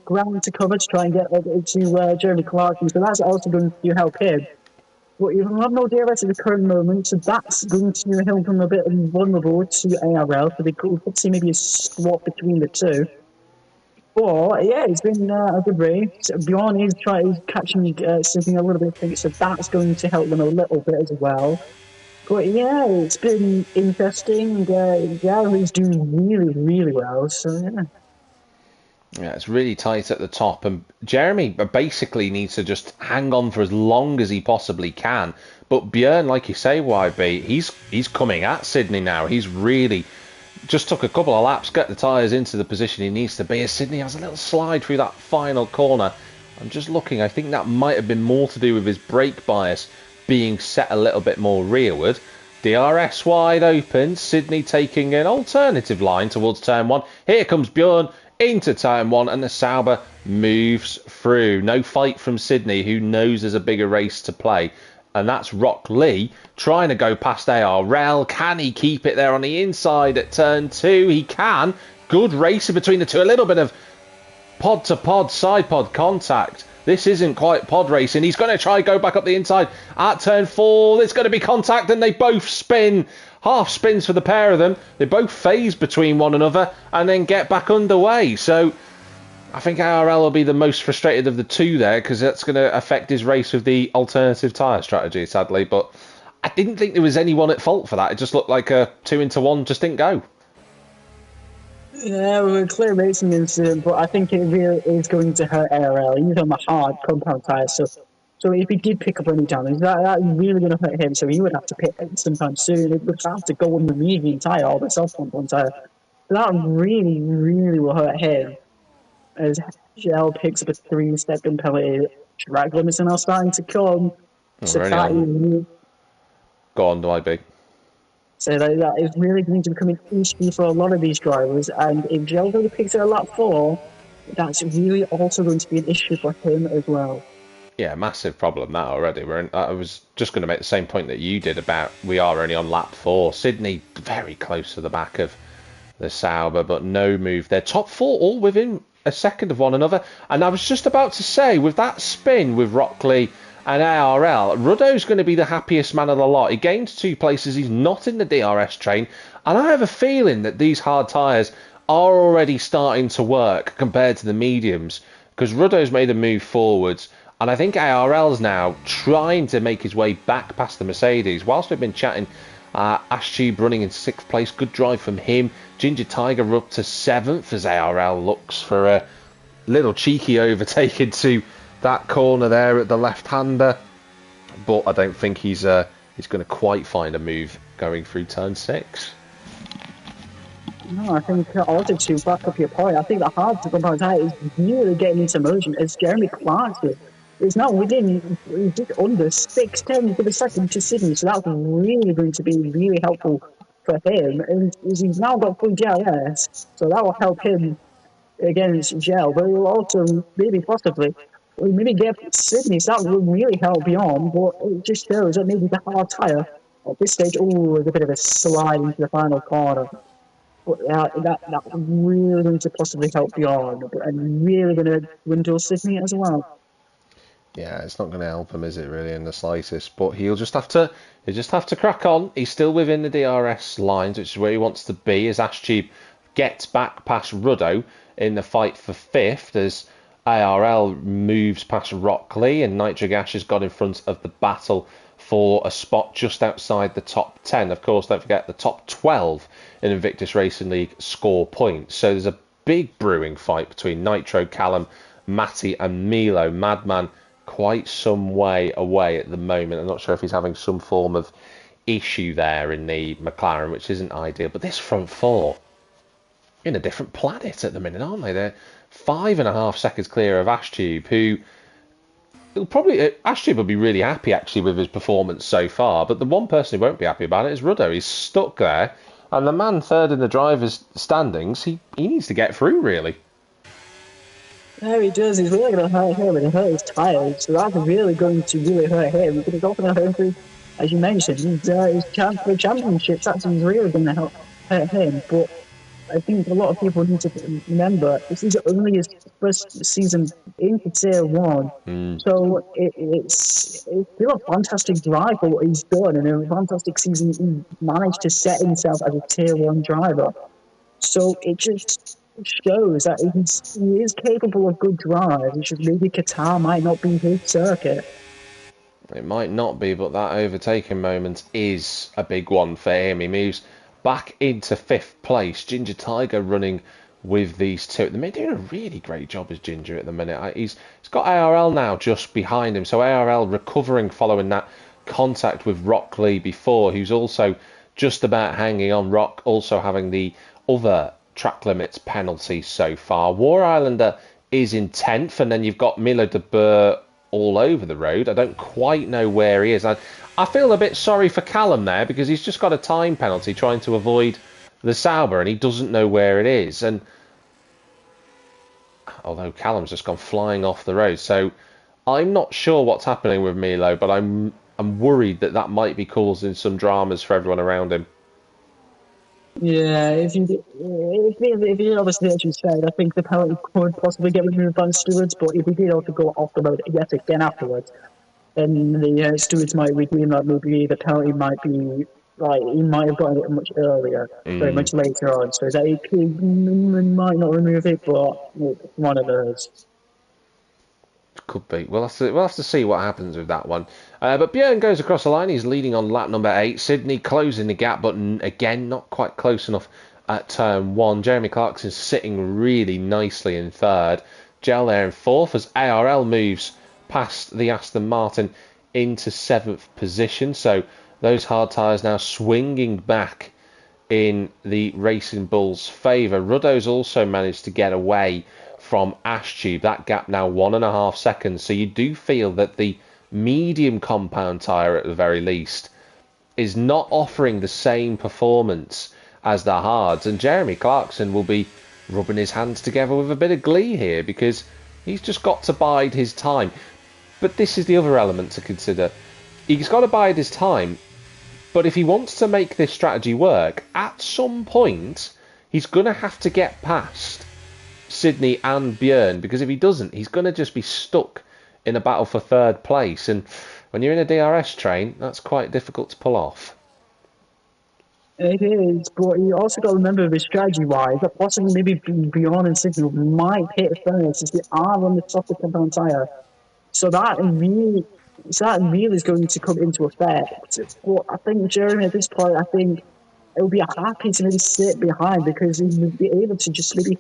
ground to cover to try and get to Jeremy Clarkson, so that's also going to help him. But you have no DRS at the current moment, so that's going to help him a bit vulnerable to ARL, so they could see maybe a swap between the two. But yeah, it's been a good race. Bjorn is catching something a little bit, so that's going to help them a little bit as well. But yeah, it's been interesting. He's doing really, really well. So yeah. Yeah, it's really tight at the top, and Jeremy basically needs to just hang on for as long as he possibly can. But Björn, like you say, YB, he's coming at Sydney now. He's really just took a couple of laps, get the tyres into the position he needs to be. As Sydney has a little slide through that final corner. I'm just looking. I think that might have been more to do with his brake bias being set a little bit more rearward. DRS wide open. Sydney taking an alternative line towards turn 1. Here comes Björn into turn 1, and the Sauber moves through. No fight from Sydney, who knows there's a bigger race to play. And that's Rock Lee trying to go past ARL. Can he keep it there on the inside at turn 2? He can. Good racing between the two. A little bit of pod to pod, side pod contact. This isn't quite pod racing. He's going to try go back up the inside at turn 4. There's going to be contact, and they both spin. Half spins for the pair of them. They both phase between one another and then get back underway. So I think ARL will be the most frustrated of the two there, because that's going to affect his race with the alternative tyre strategy, sadly. But I didn't think there was anyone at fault for that. It just looked like a 2-into-1 just didn't go. Yeah, well, a clear racing incident, but I think it really is going to hurt ARL. He's on the hard compound tyre, so if he did pick up any damage, that's really going to hurt him. So he would have to pit sometime soon. It would have to go on the medium tyre or the soft compound tyre. That really, really will hurt him. As Gel picks up a 3-second penalty, track limits are now starting to come. So go on, YB. So that is really going to become an issue for a lot of these drivers. And if Gel really picks it at lap 4, that's really also going to be an issue for him as well. Yeah, massive problem that already. I was just going to make the same point that you did about we are only on lap 4. Sydney very close to the back of the Sauber, but no move. They're top 4 all within a second of one another. And I was just about to say, with that spin with Rockley and ARL, Ruddo's going to be the happiest man of the lot. He gained 2 places. He's not in the DRS train. And I have a feeling that these hard tyres are already starting to work compared to the mediums, because Ruddo's made a move forwards. And I think ARL's now trying to make his way back past the Mercedes. Whilst we've been chatting, Ashtube running in 6th place. Good drive from him. Ginger Tiger up to 7th as ARL looks for a little cheeky overtake into that corner there at the left-hander. But I don't think he's going to quite find a move going through turn 6. No, I think also to back up your point, I think the hard to compound tire is really getting into motion as Jeremy Clarkson is now within just under 6 tenths of a second to Sydney, so that's really going to be really helpful for him. And he's now got full GLS, so that will help him against Gel, but it will also maybe possibly maybe get Sydney, so that will really help beyond. But it just shows that maybe the hard tire at this stage, there's a bit of a slide into the final corner. But that really going to possibly help beyond, and really going to dwindle Sydney as well. Yeah, it's not going to help him, is it, really, in the slightest? But he'll just have to crack on. He's still within the DRS lines, which is where he wants to be, as Ashtube gets back past Ruddo in the fight for 5th, as ARL moves past Rockley, and Nitrogash has got in front of the battle for a spot just outside the top 10. Of course, don't forget the top 12 in Invictus Racing League score points. So there's a big brewing fight between Nitro, Callum, Matty and Milo. Madman quite some way away at the moment. I'm not sure if he's having some form of issue there in the McLaren, which isn't ideal. But this front 4 in a different planet at the minute, aren't they? They're 5.5 seconds clear of Ashtube, who Ashtube will be really happy actually with his performance so far. But the one person who won't be happy about it is Ruddo. He's stuck there, and the man third in the drivers' standings, he needs to get through, really. Yeah, he does. He's really going to hurt him, and hurt his tyres. So that's really going to really hurt him. It's also going to hurt him, as you mentioned, his chance for championships. That's really going to hurt him. But I think a lot of people need to remember this is only his first season into Tier 1. So it's still a fantastic drive for what he's done, and a fantastic season he managed to set himself as a Tier 1 driver. So it just shows that he is capable of good drives. It's just maybe Qatar might not be his circuit. It might not be, but that overtaking moment is a big one for him. He moves back into 5th place. Ginger Tiger running with these two. They're doing a really great job as Ginger at the minute. He's got ARL now just behind him. So ARL recovering following that contact with Rockley before, who's also just about hanging on. Rock also having the other track limits penalty so far. War Islander is in 10th, and then you've got Milo de Boer all over the road. I don't quite know where he is. I feel a bit sorry for Callum there, because he's just got a time penalty trying to avoid the Sauber, and he doesn't know where it is. And although Callum's just gone flying off the road, so I'm not sure what's happening with Milo, but I'm worried that might be causing some dramas for everyone around him. Yeah, if you obviously, as you said, I think the penalty could possibly get removed by the stewards, but if he did also go off the road yet again afterwards, then the stewards might redeem that. Maybe the penalty might be like he might have gotten it much earlier, very much later on. So that he might not remove it, but one of those. Could be. We'll have to see what happens with that one. But Björn goes across the line. He's leading on lap number 8. Sydney closing the gap, but again, not quite close enough at turn 1. Jeremy Clarkson's sitting really nicely in 3rd. Gel there in 4th as ARL moves past the Aston Martin into 7th position. So those hard tyres now swinging back in the Racing Bulls' favour. Ruddo's also managed to get away from Ashtube. That gap now 1.5 seconds. So you do feel that the medium compound tyre, at the very least, is not offering the same performance as the hards. And Jeremy Clarkson will be rubbing his hands together with a bit of glee here because he's just got to bide his time. But this is the other element to consider. He's got to bide his time, but if he wants to make this strategy work, at some point, he's going to have to get past Sydney and Björn, because if he doesn't, he's going to just be stuck in a battle for third place. And when you're in a DRS train, that's quite difficult to pull off. It is, but you also got to remember the strategy-wise that possibly maybe Bjorn and Sydney might hit first as they are on the softer compound tyre. So that really is going to come into effect. But I think Jeremy at this point, I think it would be happy to maybe sit behind because he would be able to just maybe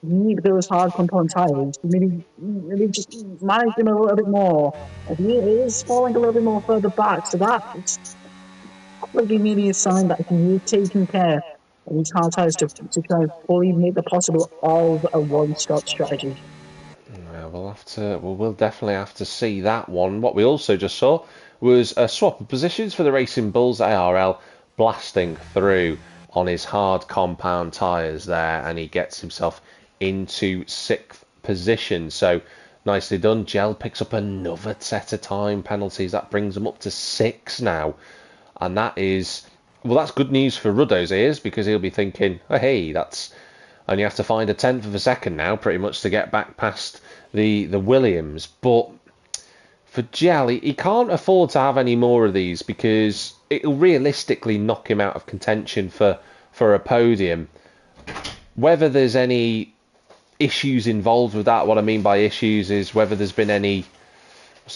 keep those hard compound tires, maybe just manage them a little bit more. And he is falling a little bit more further back, so that's probably maybe a sign that he's taking care of these hard tires to try and fully make the possible of a one-stop strategy. Yeah, we'll definitely have to see that one. What we also just saw was a swap of positions for the Racing Bulls ARL blasting through on his hard compound tyres there, and he gets himself into 6th position. So nicely done. Gel picks up another set of time penalties. That brings him up to 6 now. And that is, well, that's good news for Ruddo's ears, because he'll be thinking, oh, hey, that's only have to find a tenth of a second now, pretty much, to get back past the Williams. But for Gel, he can't afford to have any more of these, because it'll realistically knock him out of contention for a podium. Whether there's any issues involved with that, what I mean by issues is whether there's been any,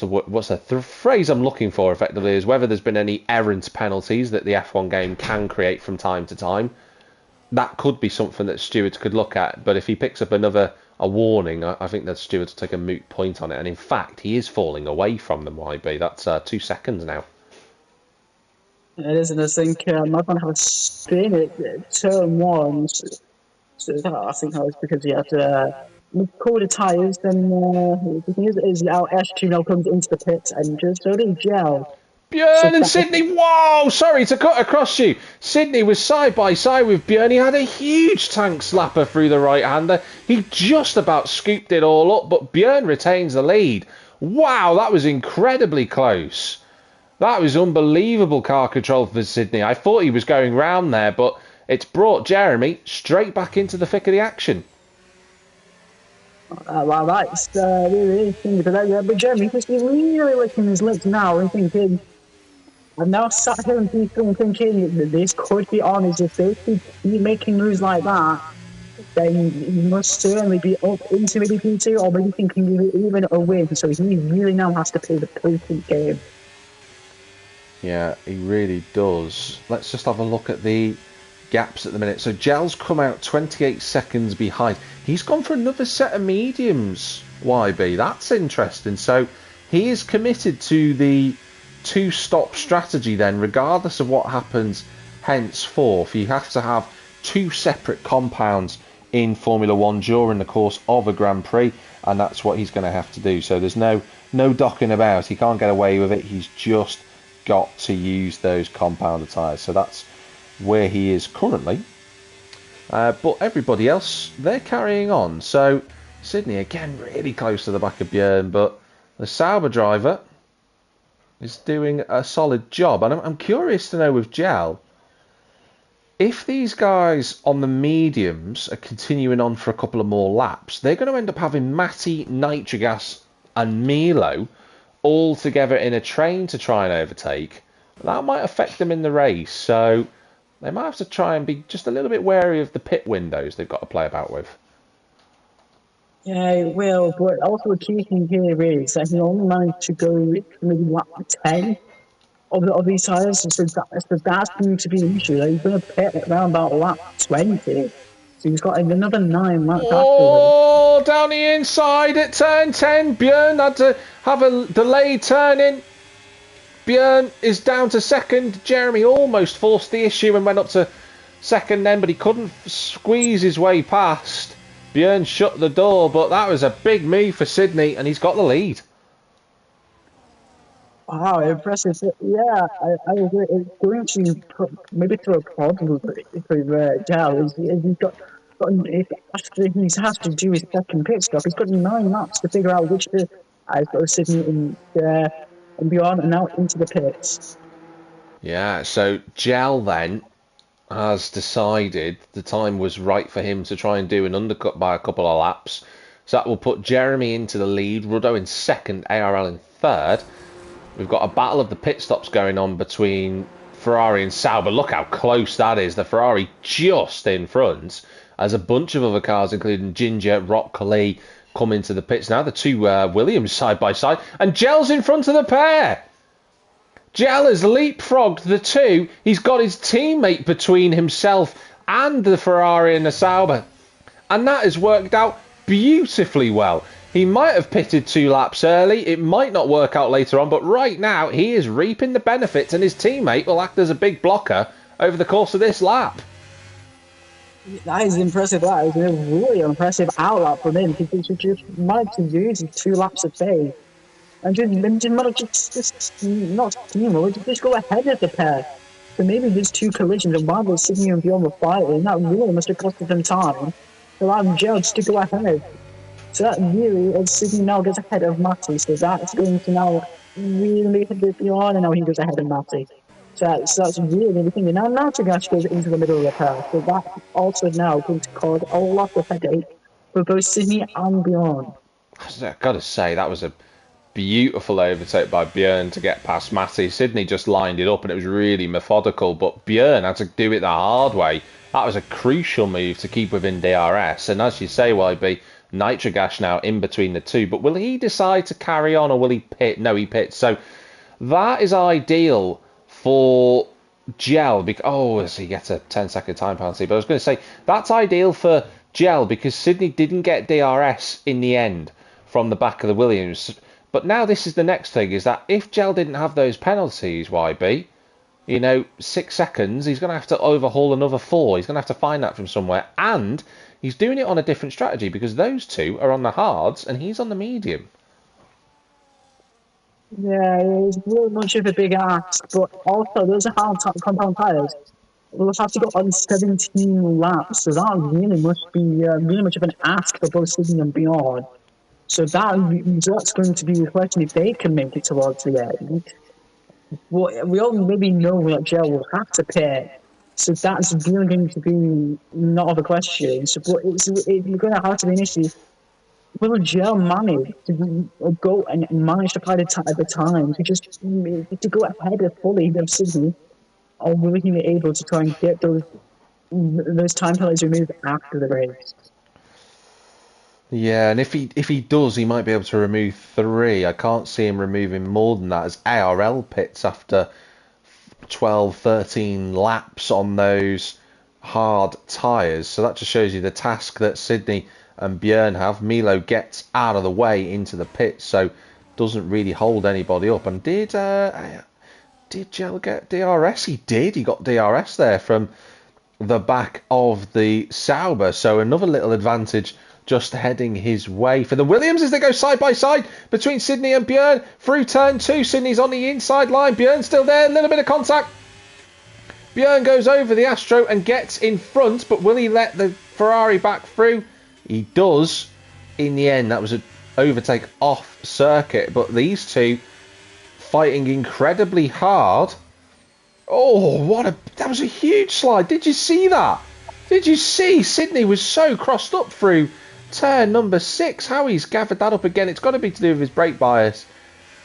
what's the phrase I'm looking for effectively, is whether there's been any errant penalties that the F1 game can create from time to time. That could be something that stewards could look at, but if he picks up a warning, I think that stewards will take a moot point on it. And in fact, he is falling away from them, YB. That's 2 seconds now. It is, and I think I'm not going to have a spin at turn 1. So I think that was because he had to cool the tyres. Then the thing is now S2 now comes into the pits, and just so did Gel. Björn and Sydney, whoa, sorry to cut across you. Sydney was side by side with Björn. He had a huge tank slapper through the right-hander. He just about scooped it all up, but Björn retains the lead. Wow, that was incredibly close. That was unbelievable car control for Sydney. I thought he was going round there, but it's brought Jeremy straight back into the thick of the action. Well, that's really interesting. But Jeremy must be really licking his lips now and thinking, I've now sat here and thinking that this could be on. As if they keep making moves like that, then he must certainly be up into maybe P2 or maybe thinking even a win. So he really now has to play the potent game. Yeah, he really does. Let's just have a look at the gaps at the minute. So Gel's come out 28 seconds behind. He's gone for another set of mediums, YB. That's interesting. So he is committed to the 2-stop strategy then, regardless of what happens henceforth. You have to have 2 separate compounds in Formula 1 during the course of a Grand Prix, and that's what he's going to have to do. So there's no docking about. He can't get away with it. He's just got to use those compounder tyres. So that's where he is currently. But everybody else, they're carrying on. So Sydney, again, really close to the back of Björn, but the Sauber driver is doing a solid job. And I'm curious to know with Gel, if these guys on the mediums are continuing on for a couple of more laps, they're going to end up having Matty, Nitrogas and Milo all together in a train to try and overtake. That might affect them in the race, so they might have to try and be just a little bit wary of the pit windows they've got to play about with. Yeah, it will, but also a key thing here is that he only managed to go maybe lap 10 of these tyres, so that's going to be an issue. Like, he's going to pit around about lap 20, so he's got another 9 laps afterwards. Down the inside at turn 10, Björn had to have a delayed turn-in. Björn is down to second. Jeremy almost forced the issue and went up to second then, but he couldn't squeeze his way past. Björn shut the door, but that was a big move for Sydney, and he's got the lead. Wow, impressive. Yeah, I agree. It's going to maybe throw a problem for Gel. He's got if after he has to do his second pit stop, he's got 9 laps to figure out which the I've got Sydney and beyond, and now into the pits. Yeah, so Gel then has decided the time was right for him to try and do an undercut by a couple of laps. So that will put Jeremy into the lead, Ruddo in second, ARL in third. We've got a battle of the pit stops going on between Ferrari and Sauber. Look how close that is. The Ferrari just in front, as a bunch of other cars, including Ginger, Rock Lee, come into the pits. Now the two Williams side by side, and Gel's in front of the pair. Gel has leapfrogged the two. He's got his teammate between himself and the Ferrari and the Sauber. And that has worked out beautifully well. He might have pitted 2 laps early. It might not work out later on. But right now, he is reaping the benefits. And his teammate will act as a big blocker over the course of this lap. That is impressive. That is a really impressive outlap from him. He just managed to use his 2 laps of pace. And just managed to just not steamroll, just go ahead of the pair. So maybe these 2 collisions, and while Sydney and Bjorn were fighting, that really must have costed them time. Allowing Judge to go ahead. So that really, as Sydney now gets ahead of Matty, so that's going to now really hit the Bjorn, and now he goes ahead of Matty. So that's really the thing. Now Natagash goes into the middle of the pair, so that's also now going to cause a lot of headache for both Sydney and Bjorn. I've got to say, that was a beautiful overtake by Björn to get past Matty. Sydney just lined it up and it was really methodical, but Björn had to do it the hard way. That was a crucial move to keep within DRS. And as you say, YB, Nitrogash now in between the two. But will he decide to carry on or will he pit? No, he pits. So that is ideal for Gel. Because, he gets a 10-second time penalty. But I was going to say, that's ideal for Gel because Sydney didn't get DRS in the end from the back of the Williams. But now this is the next thing, is that if Gel didn't have those penalties, YB, 6 seconds, he's going to have to overhaul another 4. He's going to have to find that from somewhere. And he's doing it on a different strategy because those two are on the hards and he's on the medium. Yeah, it's really much of a big ask, but also those are hard compound tyres. We'll have to go on 17 laps, so that really must be really much of an ask for both Sydney and beyond. So that's going to be the question if they can make it towards the end. Well, we all maybe know that Gel will have to pay, so that's really going to be not of a question. So, but it's going to have to be an issue. Will Gel manage to go and manage to find the time to go ahead of fully of Sydney, or will he be able to try and get those time penalties removed after the race? Yeah, and if he does, he might be able to remove 3. I can't see him removing more than that as ARL pits after 12, 13 laps on those hard tyres. So that just shows you the task that Sydney and Björn have. Milo gets out of the way into the pits, so doesn't really hold anybody up. And did Gel get DRS? He did. He got DRS there from the back of the Sauber. So another little advantage just heading his way for the Williams as they go side by side between Sydney and Björn through turn 2. Sydney's on the inside line. Björn's still there. A little bit of contact. Björn goes over the Astro and gets in front, but will he let the Ferrari back through? He does. In the end, that was an overtake off circuit, but these two fighting incredibly hard. Oh, that was a huge slide. Did you see that? Did you see Sydney was so crossed up through turn number 6? How he's gathered that up again, it's got to be to do with his brake bias.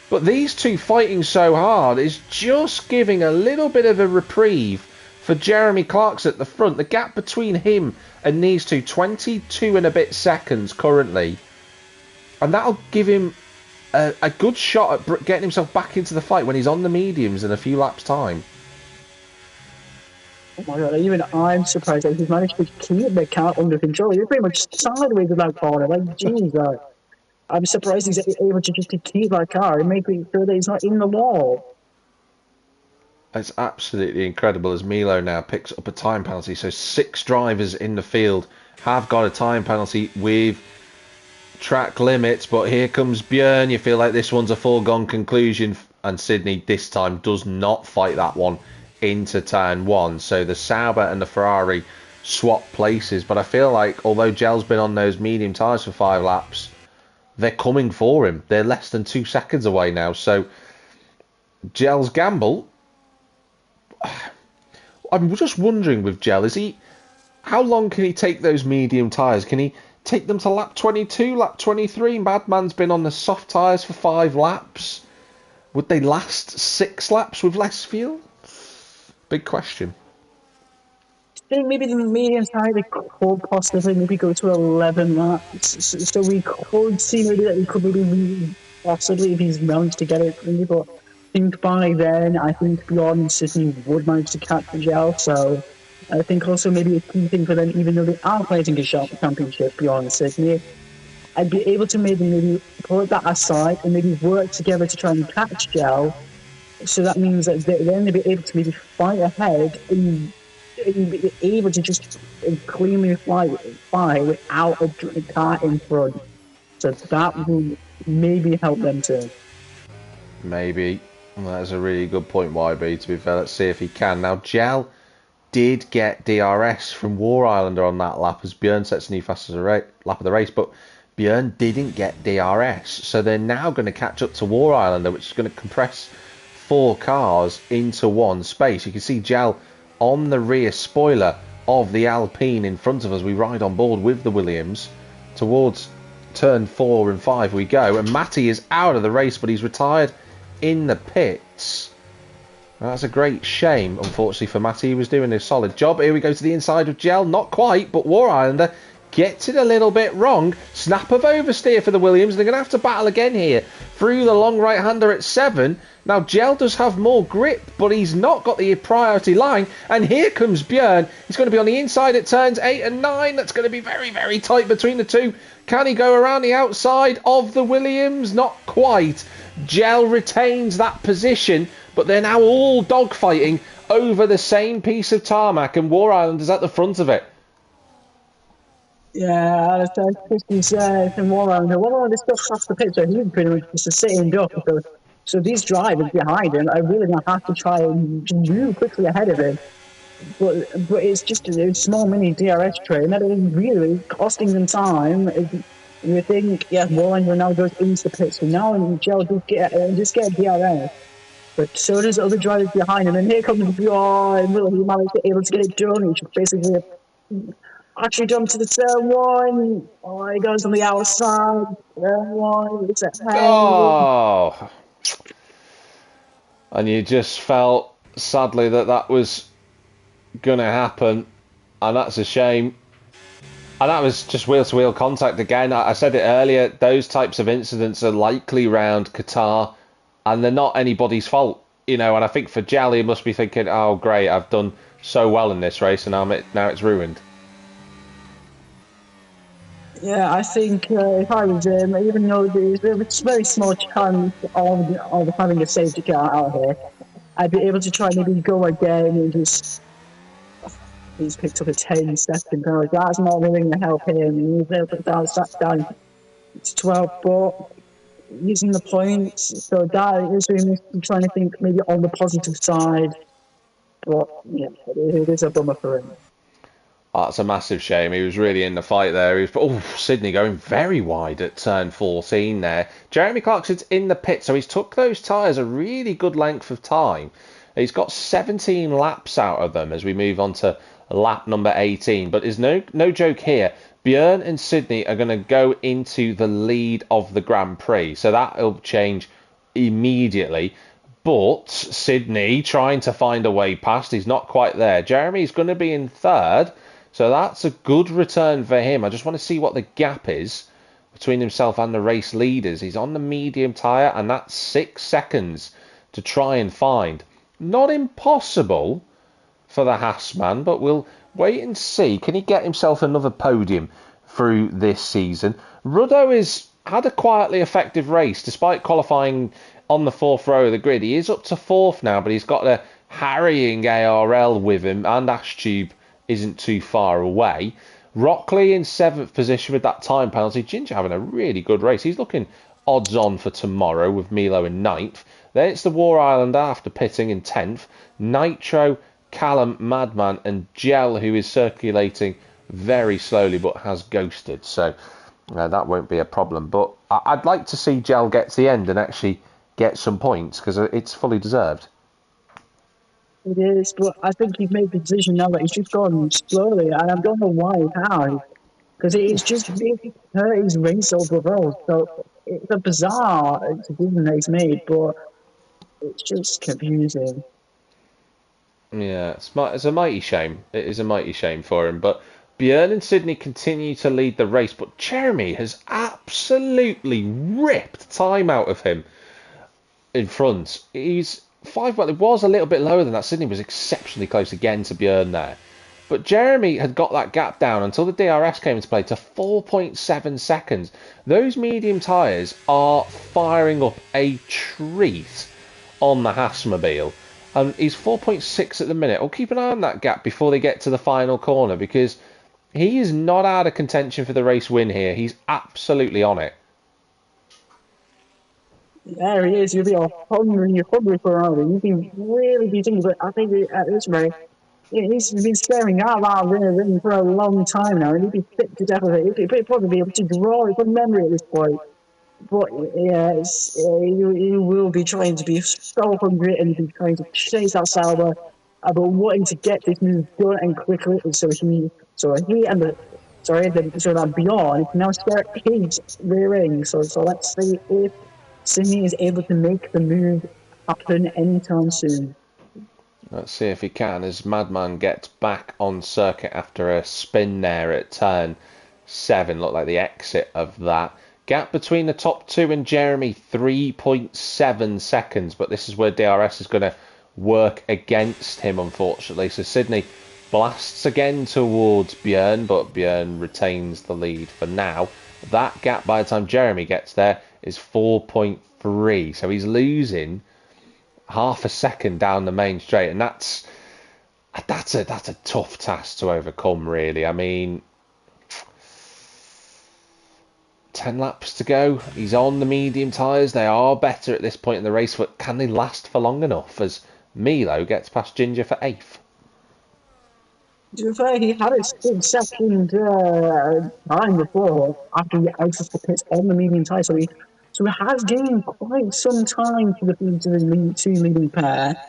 But these two fighting so hard is just giving a little bit of a reprieve for Jeremy Clarkson at the front. The gap between him and these two, 22 and a bit seconds currently. And that'll give him a good shot at getting himself back into the fight when he's on the mediums in a few laps' time. Oh my god, even I'm surprised that he's managed to keep the car under control. You're pretty much sideways with that corner. Like, jeez, I'm surprised he's able to just keep that car and make sure that he's not in the wall. It's absolutely incredible as Milo now picks up a time penalty. So 6 drivers in the field have got a time penalty with track limits. But here comes Björn. You feel like this one's a foregone conclusion. And Sydney this time does not fight that one into turn 1. So the Sauber and the Ferrari swap places. But I feel like although Gel's been on those medium tyres for 5 laps, they're coming for him. They're less than 2 seconds away now. So Gel's gamble. I'm just wondering with Gel, how long can he take those medium tyres? Can he take them to lap 22, lap 23? Madman's been on the soft tyres for 5 laps. Would they last 6 laps with less fuel? Big question. I think maybe the medium side they could possibly maybe go to 11 laps. So we could see maybe that we could maybe possibly if he's managed to get it from me. But I think by then, I think Bjorn and Sydney would manage to catch the Gel. So I think also maybe a key thing for them, even though they are fighting a championship, Bjorn and Sydney, I'd be able to maybe put that aside and maybe work together to try and catch Gel. So that means that then they'll be able to maybe fight ahead and be able to just cleanly fly without a car in front. So that will maybe help them too. Maybe. That's a really good point, YB, to be fair. Let's see if he can. Now, Gel did get DRS from War Islander on that lap as Björn sets a new fastest lap of the race, but Björn didn't get DRS. So they're now going to catch up to War Islander, which is going to compress 4 cars into one space. You can see Gel on the rear spoiler of the Alpine in front of us. We ride on board with the Williams. Towards turn 4 and 5 we go. And Matty is out of the race, but he's retired in the pits. That's a great shame, unfortunately, for Matty. He was doing a solid job. Here we go to the inside of Gel. Not quite, but War Islander gets it a little bit wrong. Snap of oversteer for the Williams. They're going to have to battle again here through the long right-hander at 7. Now, Gel does have more grip, but he's not got the priority line. And here comes Björn. He's going to be on the inside at turns 8 and 9. That's going to be very, very tight between the two. Can he go around the outside of the Williams? Not quite. Gel retains that position, but they're now all dogfighting over the same piece of tarmac, and War Island is at the front of it. Yeah, that's 50 from War Islander. War Islander still off the pitch, so he's pretty much just a sitting duck. So these drivers behind him are really going to have to try and move quickly ahead of him. But it's just a small mini DRS train that is really costing them time. You think, yeah, Warlander now goes into the pit, so now Gel just get DRS. But so does other drivers behind him, and here comes Bjorn, and will he manage to able to get it done? He's basically actually jumped to the turn 1. Oh, he goes on the outside. Turn 1, it's a Oh! And you just felt, sadly, that was going to happen, and that's a shame. And that was just wheel-to-wheel contact again. I said it earlier, those types of incidents are likely around Qatar, and they're not anybody's fault, and I think for Gel, he must be thinking, oh great, I've done so well in this race, and now it's ruined. Yeah, I think if I was him, even though there's a very small chance of having a safety car out here, I'd be able to try maybe go again and just... He's picked up a 10-second penalty. That's not really going to help him. He's able to put that down to 12, but using the points, so that is really trying to think maybe on the positive side. But yeah, it is a bummer for him. Oh, that's a massive shame. He was really in the fight there. Sydney going very wide at turn 14 there. Jeremy Clarkson's in the pit, so he's took those tyres a really good length of time. He's got 17 laps out of them as we move on to lap number 18. But there's no joke here. Björn and Sydney are going to go into the lead of the Grand Prix. So that'll change immediately. But Sydney trying to find a way past. He's not quite there. Jeremy's going to be in third. So that's a good return for him. I just want to see what the gap is between himself and the race leaders. He's on the medium tyre, and that's 6 seconds to try and find. Not impossible for the Haasman, but we'll wait and see. Can he get himself another podium through this season? Ruddo has had a quietly effective race, despite qualifying on the 4th row of the grid. He is up to 4th now, but he's got a harrying ARL with him, and Ashtube isn't too far away. Rockley in 7th position with that time penalty. Ginger having a really good race. He's looking odds on for tomorrow with Milo in 9th. Then it's the War Islander after pitting in 10th. Nitro, Callum, Madman, and Gel, who is circulating very slowly but has ghosted. So that won't be a problem. But I'd like to see Gel get to the end and actually get some points because it's fully deserved. It is, but I think he's made the decision now that he's just gone slowly, and I don't know why he has, because it's just really hurt his race overall. So it's a bizarre decision that he's made, but it's just confusing. Yeah, it's a mighty shame. It is a mighty shame for him. But Björn and Sydney continue to lead the race, but Jeremy has absolutely ripped time out of him in front. He's well, it was a little bit lower than that. Sydney was exceptionally close again to Björn there. But Jeremy had got that gap down until the DRS came into play to 4.7 seconds. Those medium tyres are firing up a treat on the Haasmobile. He's 4.6 at the minute. I'll keep an eye on that gap before they get to the final corner because he is not out of contention for the race win here. He's absolutely on it. There he is. You'll be all hungry for an hour. You've been really beating, but I think at this rate, he's been staring at that ring for a long time now, and he'd be sick to death of it. He'd probably be able to draw it from memory at this point. But yeah, he will be trying to be so hungry and be trying to chase that Sauber, but wanting to get this move done and quickly. So that Bjorn can now start his rear ring. So let's see if Sydney is able to make the move happen anytime soon. Let's see if he can as Madman gets back on circuit after a spin there at turn 7. Looked like the exit of that. Gap between the top two and Jeremy, 3.7 seconds. But this is where DRS is going to work against him, unfortunately. So Sydney blasts again towards Björn, but Björn retains the lead for now. That gap by the time Jeremy gets there is 4.3. So he's losing half a second down the main straight. And that's a tough task to overcome, really. I mean, 10 laps to go. He's on the medium tyres. They are better at this point in the race, but can they last for long enough as Milo gets past Ginger for 8th? To be fair, he had his second time before after he exited the pits on the medium tyre, so he has gained quite some time to the two leading pair.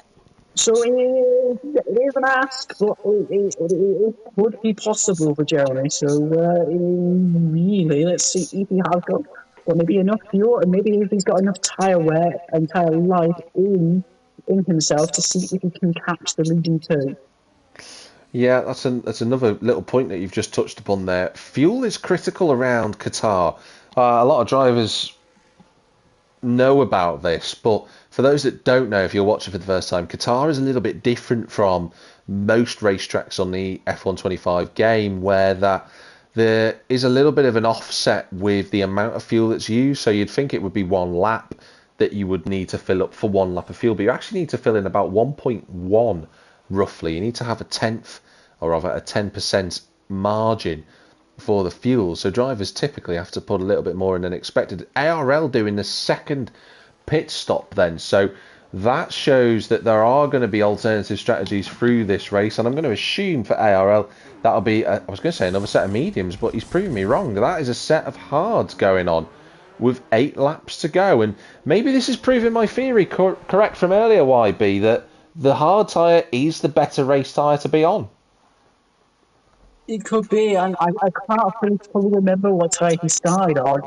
So it is an ask, but it would be possible for Jeremy. So really, let's see if he has got maybe enough fuel, and maybe if he's got enough tyre wear and tyre life in himself to see if he can catch the leading two. Yeah, that's another little point that you've just touched upon there. Fuel is critical around Qatar. A lot of drivers know about this, but for those that don't know, if you're watching for the first time, Qatar is a little bit different from most racetracks on the F125 game, where there is a little bit of an offset with the amount of fuel that's used. So you'd think it would be 1 lap that you would need to fill up for 1 lap of fuel, but you actually need to fill in about 1.1 roughly. You need to have a 10% margin for the fuel. So drivers typically have to put a little bit more in than expected. ARL doing the second pit stop then. So that shows that there are going to be alternative strategies through this race. And I'm going to assume for ARL that'll be, I was going to say another set of mediums, but he's proving me wrong. That is a set of hards going on with 8 laps to go. And maybe this is proving my theory correct from earlier, YB, that the hard tyre is the better race tyre to be on. It could be, and I can't fully remember what tyre he started on.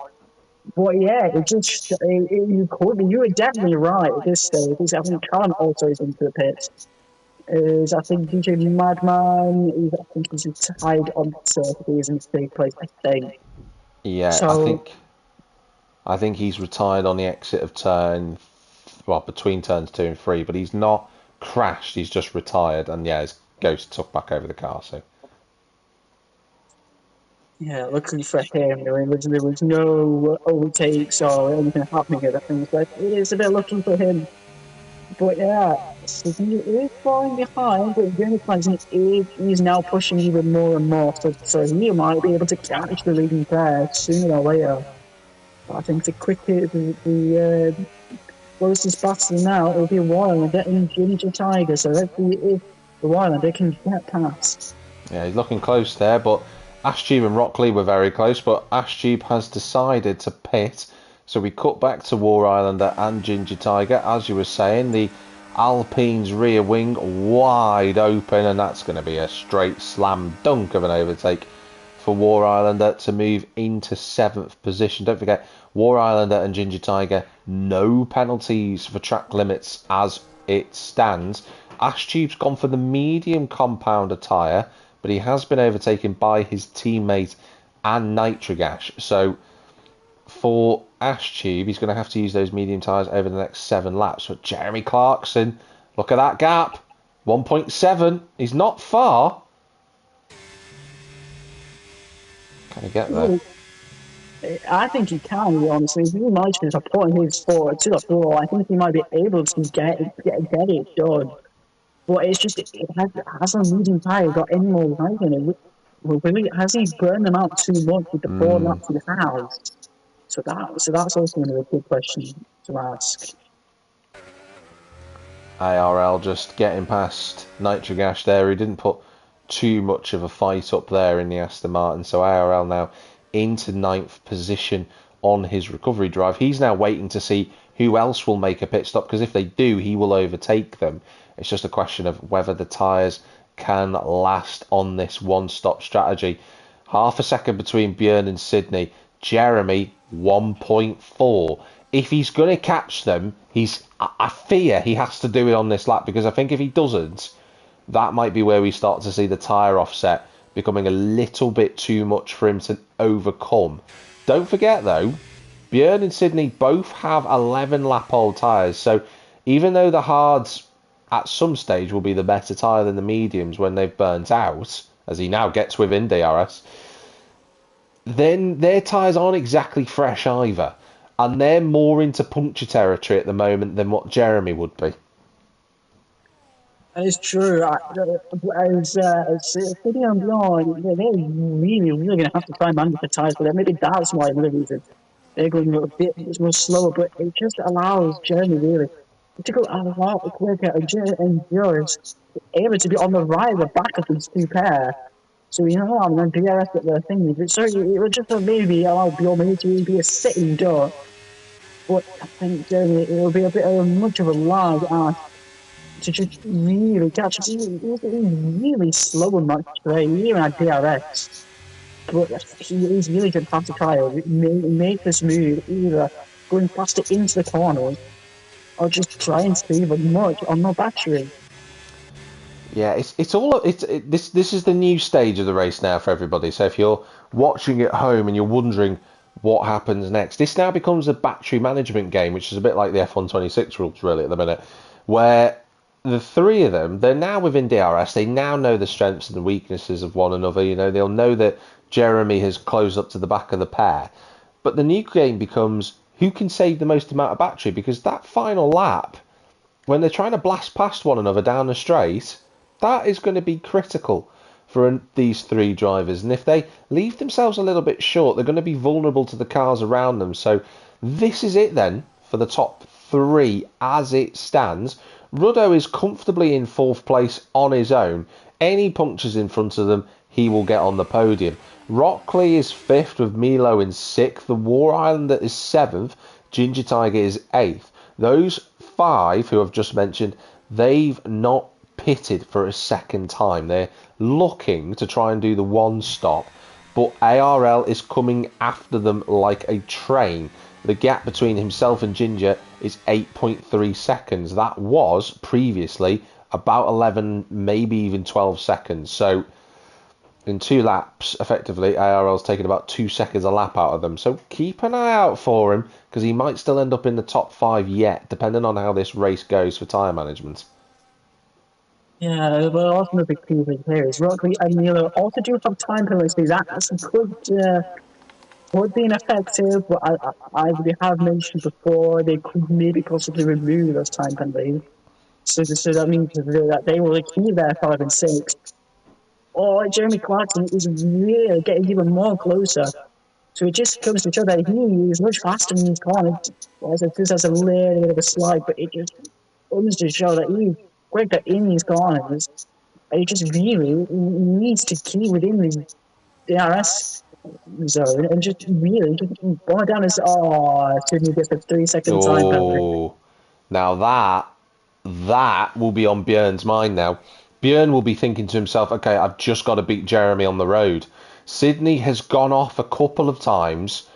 But yeah, you were definitely right at this stage. I think Callum also is into the pits. I think DJ Madman, I think he's tied on the circuit. He's in 3rd place, I think. Yeah, so, I think he's retired on the exit of between turns 2 and 3, but he's not crashed, he's just retired, and yeah, his ghost took back over the car, so. Yeah, luckily for him, there was no overtakes or anything happening at the things, but it is a bit lucky for him. But yeah, Sydney is falling behind, but the only question is he's now pushing even more and more, so he might be able to catch the leading pair sooner or later. But I think the closest battle now will be Royal and getting Ginger Tiger, so let's see if the while and they can get past. Yeah, he's looking close there, but Ashtube and Rockley were very close, but Ashtube has decided to pit. So we cut back to War Islander and Ginger Tiger. As you were saying, the Alpine's rear wing wide open, and that's going to be a straight slam dunk of an overtake for War Islander to move into 7th position. Don't forget, War Islander and Ginger Tiger, no penalties for track limits as it stands. Ashtube's gone for the medium compounder tyre, but he has been overtaken by his teammate and Nitrogash. So for Ashtube, he's going to have to use those medium tyres over the next 7 laps. But Jeremy Clarkson, look at that gap. 1.7. He's not far. Can he get there? I think he can, honestly. If he manages to put his foot to the floor, I think he might be able to get it done. But it's just, has a medium tyre got any more life in it? Really, has he burned them out too much with the 4 laps he has? So that's also going to be a good question to ask. ARL just getting past Nitrogash there. He didn't put too much of a fight up there in the Aston Martin. So ARL now into 9th position on his recovery drive. He's now waiting to see who else will make a pit stop, because if they do, he will overtake them. It's just a question of whether the tyres can last on this one-stop strategy. Half a second between Björn and Sydney. Jeremy, 1.4. If he's going to catch them, I fear he has to do it on this lap, because I think if he doesn't, that might be where we start to see the tyre offset becoming a little bit too much for him to overcome. Don't forget, though, Björn and Sydney both have 11-lap-old tyres, so even though the hards at some stage will be the better tyre than the mediums when they've burnt out, as he now gets within DRS, then their tyres aren't exactly fresh either, and they're more into puncture territory at the moment than what Jeremy would be. It's true. As City and Beyond, they're really going to have to try and manage the tyres, but maybe that's why another reason they're going a bit more slower. But it just allows Jeremy really to go a lot quicker, and Joris able to be on the right at the back of these two pair. So you know, and then DRS at the thing. So it would just maybe allow Bjorn to be a sitting duck. But I think Jeremy, it will be a bit of much of a lag to just really catch. He's really slow on that straight, even at DRS. But he's really going to have to try to make this move, either going faster into the corners or just try and save as much on the battery. Yeah, this is the new stage of the race now for everybody. So if you're watching at home and you're wondering what happens next, this now becomes a battery management game, which is a bit like the F126 rules really at the minute, where the three of them, they're now within DRS. They now know the strengths and the weaknesses of one another. You know, they'll know that Jeremy has closed up to the back of the pair. But the new game becomes who can save the most amount of battery, because that final lap, when they're trying to blast past one another down the straight, that is going to be critical for these three drivers. And if they leave themselves a little bit short, they're going to be vulnerable to the cars around them. So this is it then for the top three as it stands. Ruddo is comfortably in 4th place on his own. Any punctures in front of them, he will get on the podium. Rockley is 5th with Milo in 6th. The War Islander is 7th. Ginger Tiger is 8th. Those 5 who I've just mentioned, they've not pitted for a second time. They're looking to try and do the one stop, but ARL is coming after them like a train. The gap between himself and Ginger is 8.3 seconds. That was previously about 11, maybe even 12 seconds. So in 2 laps, effectively, ARL's taken about 2 seconds a lap out of them. So keep an eye out for him, because he might still end up in the top 5 yet, depending on how this race goes for tyre management. Yeah, but also the big key here is Rockley and Milo also do have time penalties. That's could be ineffective, but we have mentioned before they could maybe possibly remove those time penalties. So that means that they will keep their 5 and 6. Or Jeremy Clarkson is really getting even more closer. So it just comes to show that he is much faster in these corners. This has a little bit of a slide, but it just comes to show that he's quicker in these corners He just really needs to keep within the DRS zone and just really just go down as Sydney gets a 3 second time penalty. Oh, now that will be on Björn's mind now. Björn will be thinking to himself, okay, I've just got to beat Jeremy on the road. Sydney has gone off a couple of times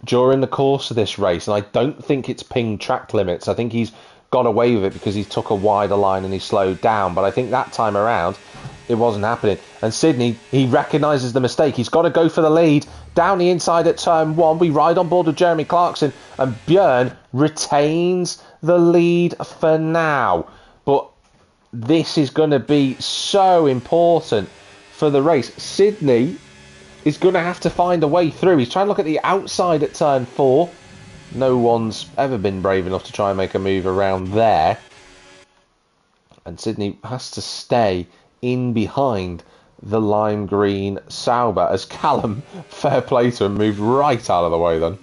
during the course of this race, and I don't think it's pinged track limits. I think he's got away with it because he took a wider line and he slowed down. But I think that time around, it wasn't happening. And Sydney, he recognises the mistake. He's got to go for the lead. Down the inside at turn 1, we ride on board with Jeremy Clarkson, and Björn retains the lead for now. But this is going to be so important for the race. Sydney is going to have to find a way through. He's trying to look at the outside at turn 4. No one's ever been brave enough to try and make a move around there. And Sydney has to stay in behind the lime green Sauber as Callum, fair play to him, moved right out of the way then.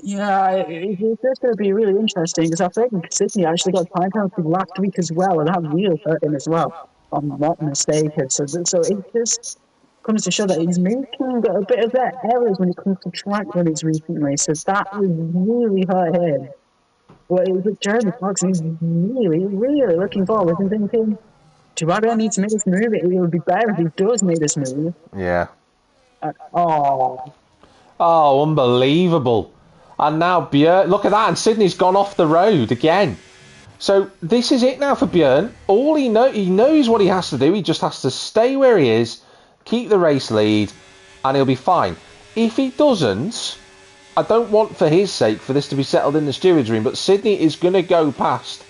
Yeah, it's going to be really interesting because I think Sydney actually got time penalty last week as well, and that really hurt him as well, if I'm not mistaken. So it just comes to show that he's making a bit of that errors when it comes to track limits recently, so that would really hurt him. But with Jeremy Clarkson, he's really looking forward and thinking, do I really need to make this move? It would be better if he does make this move. Yeah. Oh, unbelievable. And now Björn, look at that, and Sydney's gone off the road again. So this is it now for Björn. All he knows what he has to do. He just has to stay where he is, keep the race lead, and he'll be fine. If he doesn't, I don't want for his sake for this to be settled in the steward's room, but Sydney is going to go past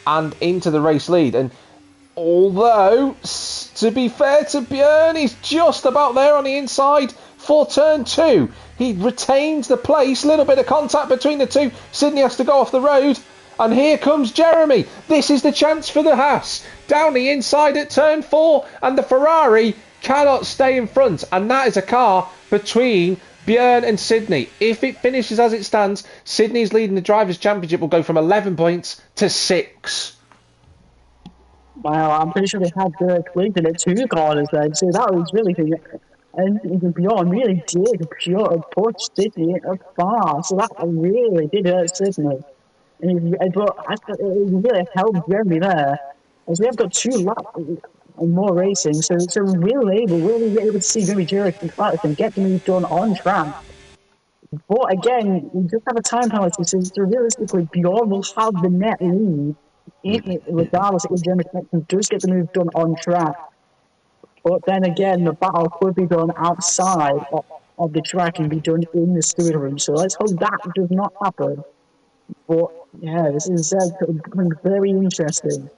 and into the race lead. And although, to be fair to Björn, he's just about there on the inside for turn 2. He retains the place, little bit of contact between the two. Sydney has to go off the road. And here comes Jeremy. This is the chance for the Haas. Down the inside at turn 4. And the Ferrari cannot stay in front. And that is a car between Björn and Sydney. If it finishes as it stands, Sydney's leading the Drivers' Championship will go from 11 points to 6. Wow, I'm pretty sure they had Clinton at 2 corners then, so that was really good. And Bjorn really did push Sydney far, so that really did hurt Sydney. But I thought it really helped Jeremy there, as we have got 2 laps and more racing, so we'll be able to see Jeremy Clarkson get the move done on track. But again, we just have a time penalty, so realistically, Bjorn will have the net lead, regardless if Jeremy Clarkson does get the move done on track. But then again, the battle could be done outside of the track and be done in the steward room. So let's hope that does not happen. But yeah, this is very interesting.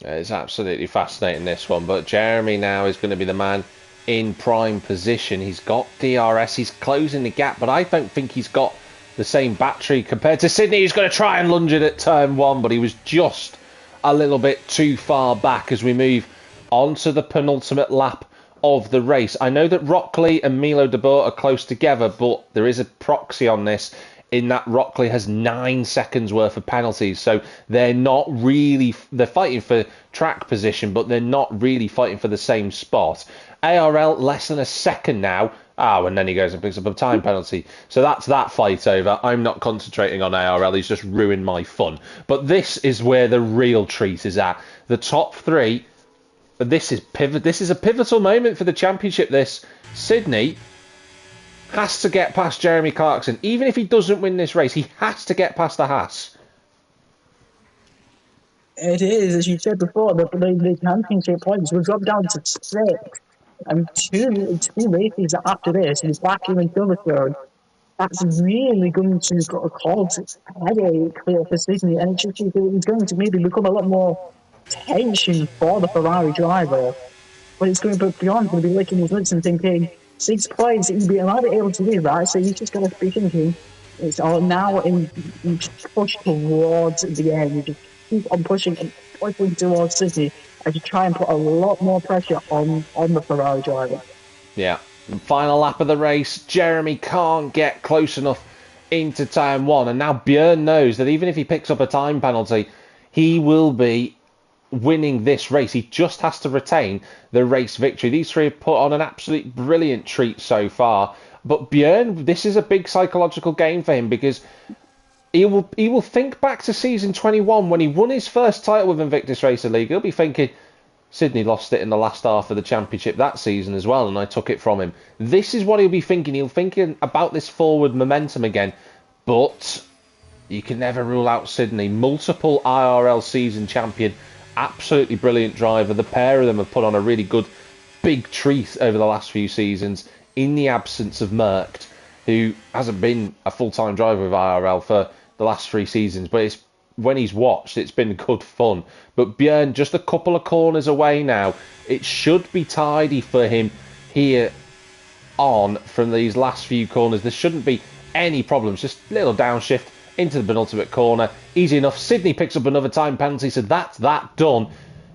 It's absolutely fascinating, this one. But Jeremy now is going to be the man in prime position. He's got DRS. He's closing the gap, but I don't think he's got the same battery compared to Sydney. He's going to try and lunge it at turn 1, but he was just a little bit too far back as we move onto the penultimate lap of the race. I know that Rockley and Milo de Boer are close together, but there is a proxy on this in that Rockley has 9 seconds worth of penalties, so they're fighting for track position, but they're not really fighting for the same spot. ARL less than a second now. And then he goes and picks up a time penalty. So that's that fight over. I'm not concentrating on ARL. He's just ruined my fun. But this is where the real treat is at. The top 3. But this is a pivotal moment for the championship. This Sydney has to get past Jeremy Clarkson. Even if he doesn't win this race, he has to get past the Haas. It is, as you said before, the championship points will drop down to 6. And two races after this, with Baku and Silverstone, that's really going to cause headache for Sydney, and it's going to maybe become a lot more tension for the Ferrari driver. But it's going to be beyond, going to be licking his lips and thinking, 6 points, he'll be able to do that, so you just got to be thinking, it's all now, and you just push towards the end, you just keep on pushing towards Sydney, as you try and put a lot more pressure on the Ferrari driver. Yeah. Final lap of the race, Jeremy can't get close enough into turn 1, and now Björn knows that even if he picks up a time penalty, he will be winning this race. He just has to retain the race victory. These three have put on an absolute brilliant treat so far. But Björn, this is a big psychological game for him because he will think back to season 21 when he won his first title with Invictus Racer League. He'll be thinking, Sydney lost it in the last half of the championship that season as well, and I took it from him. This is what he'll be thinking. He'll be thinking about this forward momentum again. But you can never rule out Sydney. Multiple IRL season champion, absolutely brilliant driver. The pair of them have put on a really good big treat over the last few seasons in the absence of Merckx, who hasn't been a full-time driver of IRL for the last 3 seasons, but when he's watched, it's been good fun. But Björn, just a couple of corners away now. It should be tidy for him here on from these last few corners. There shouldn't be any problems. Just a little downshift into the penultimate corner. Easy enough. Sydney picks up another time penalty, so that's that done.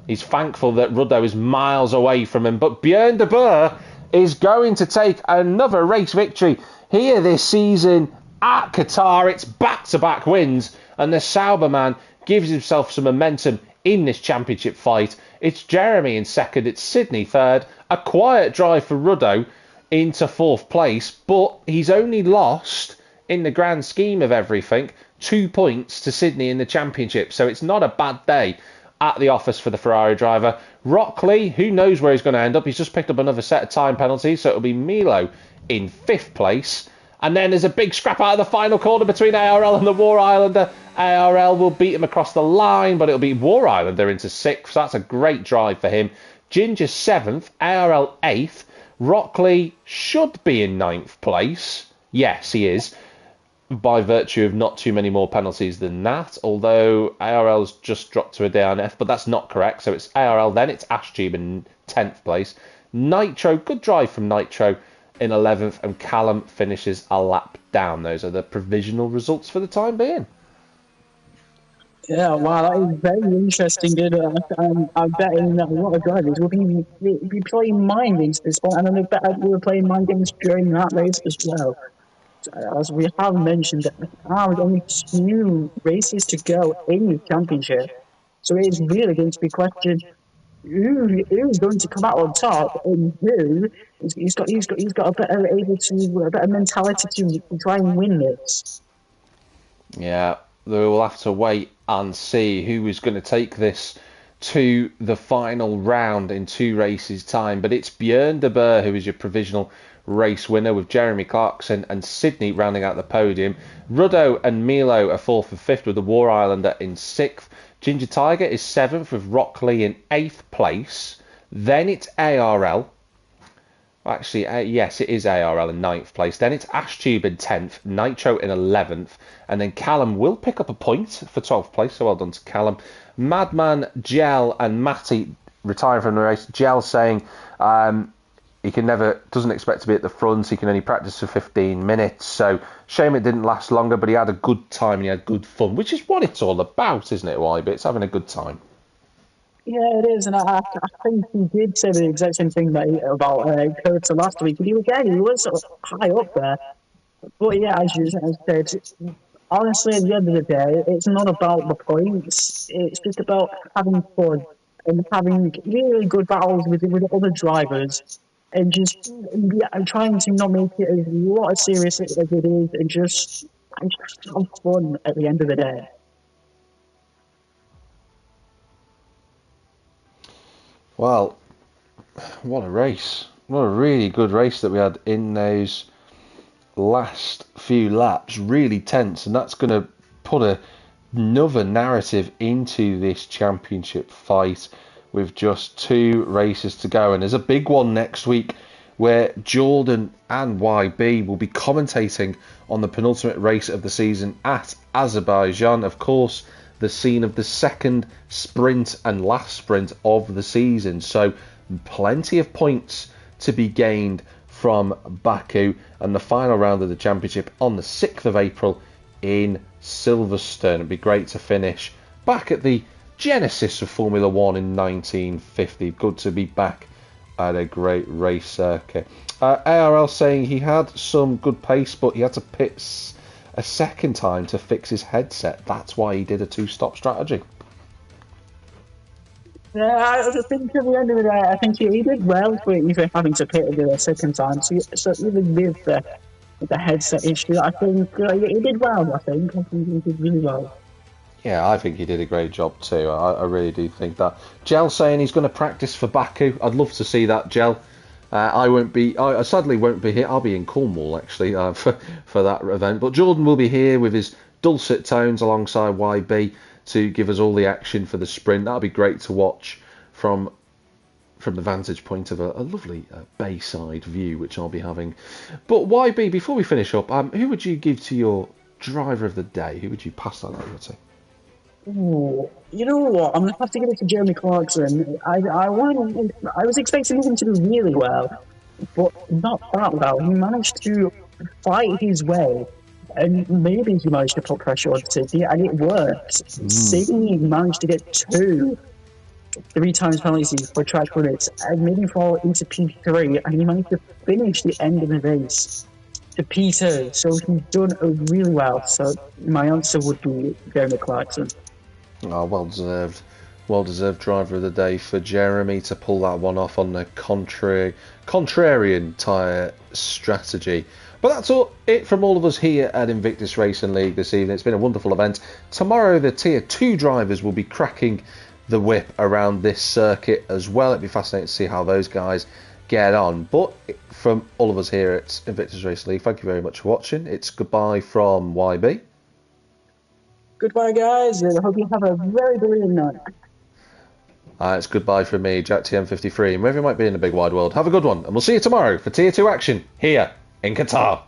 He's thankful that Ruddo is miles away from him. But Björn de Boer is going to take another race victory here this season at Qatar. It's back-to-back wins, and the Sauber man gives himself some momentum in this championship fight. It's Jeremy in second, it's Sydney third. A quiet drive for Ruddo into 4th place, but he's only lost, in the grand scheme of everything, 2 points to Sydney in the championship. So it's not a bad day at the office for the Ferrari driver. Rockley, who knows where he's going to end up? He's just picked up another set of time penalties, so it'll be Milo in 5th place. And then there's a big scrap out of the final corner between ARL and the War Islander. ARL will beat him across the line, but it'll be War Islander into 6th. So that's a great drive for him. Ginger 7th, ARL 8th. Rockley should be in 9th place. Yes, he is, by virtue of not too many more penalties than that, although ARL's just dropped to a DNF, but that's not correct. So it's ARL, then it's Ashtube in 10th place. Nitro, good drive from Nitro in 11th, and Callum finishes a lap down. Those are the provisional results for the time being. Yeah, wow, that is very interesting. I'm betting that a lot of drivers will be playing mind games at this point, and I bet we were playing mind games during that race as well. As we have mentioned, there are only 2 races to go in the championship, so it is really going to be questioned who's going to come out on top and he's got a better mentality to try and win this. Yeah, we'll have to wait and see who is going to take this to the final round in 2 races' time. But it's Björn de Boer who is your provisional race winner, with Jeremy Clarkson and Sydney rounding out the podium. Ruddo and Milo are 4th and 5th, with the War Islander in 6th. Ginger Tiger is 7th, with Rockley in 8th place. Then it's ARL. Actually, yes, it is ARL in 9th place. Then it's Ashtube in 10th, Nitro in 11th, and then Callum will pick up a point for 12th place, so well done to Callum. Madman, Gel and Matty retiring from the race. Gel saying he doesn't expect to be at the front. He can only practice for 15 minutes. So shame it didn't last longer, but he had a good time and he had good fun, which is what it's all about, isn't it, YB? It's having a good time. Yeah, it is, and I think he did say the exact same thing about Curtis last week. But he was sort of high up there. But yeah, as you said, honestly, at the end of the day, it's not about the points. It's just about having fun and having really good battles with other drivers, and just trying to not make it as lot as serious as it is, and just have fun at the end of the day. Well, what a race. What a really good race that we had in those last few laps. Really tense, and that's going to put another narrative into this championship fight with just 2 races to go. And there's a big one next week where Jordan and YB will be commentating on the penultimate race of the season at Azerbaijan. Of course, the scene of the second sprint and last sprint of the season. So plenty of points to be gained from Baku, and the final round of the championship on the 6th of April in Silverstone. It'd be great to finish back at the genesis of Formula 1 in 1950. Good to be back at a great race circuit. ARL saying he had some good pace, but he had to pit a second time to fix his headset. That's why he did a 2-stop strategy. Yeah, I think at the end of the day, I think he did well for even having to pit it a second time. So even with the headset issue, I think he did well. I think he did really well. Yeah, I think he did a great job too. I really do think that. Gel saying he's going to practice for Baku. I'd love to see that, Gel. I won't be. I sadly won't be here. I'll be in Cornwall actually for that event. But Jordan will be here with his dulcet tones alongside YB to give us all the action for the sprint. That'll be great to watch from the vantage point of a lovely bayside view, which I'll be having. But YB, before we finish up, who would you give to your driver of the day? Who would you pass that over to? Ooh, you know what? I'm gonna have to give it to Jeremy Clarkson. I was expecting him to do really well, but not that well. He managed to fight his way, and maybe he managed to put pressure on Sydney, and it worked. Sydney managed to get three times penalties for track limits, and made him fall into P3, and he managed to finish the end of the race to P2. So he's done really well. So my answer would be Jeremy Clarkson. Oh, well deserved. Well deserved driver of the day for Jeremy to pull that one off on the contrarian tyre strategy. But that's it from all of us here at Invictus Racing League this evening. It's been a wonderful event. Tomorrow the Tier 2 drivers will be cracking the whip around this circuit as well. It'd be fascinating to see how those guys get on. But from all of us here at Invictus Racing League, thank you very much for watching. It's goodbye from YB. Goodbye, guys, and I hope you have a very brilliant night. It's goodbye from me, Jack TM53, and wherever you might be in the big wide world, have a good one, and we'll see you tomorrow for Tier 2 action here in Qatar.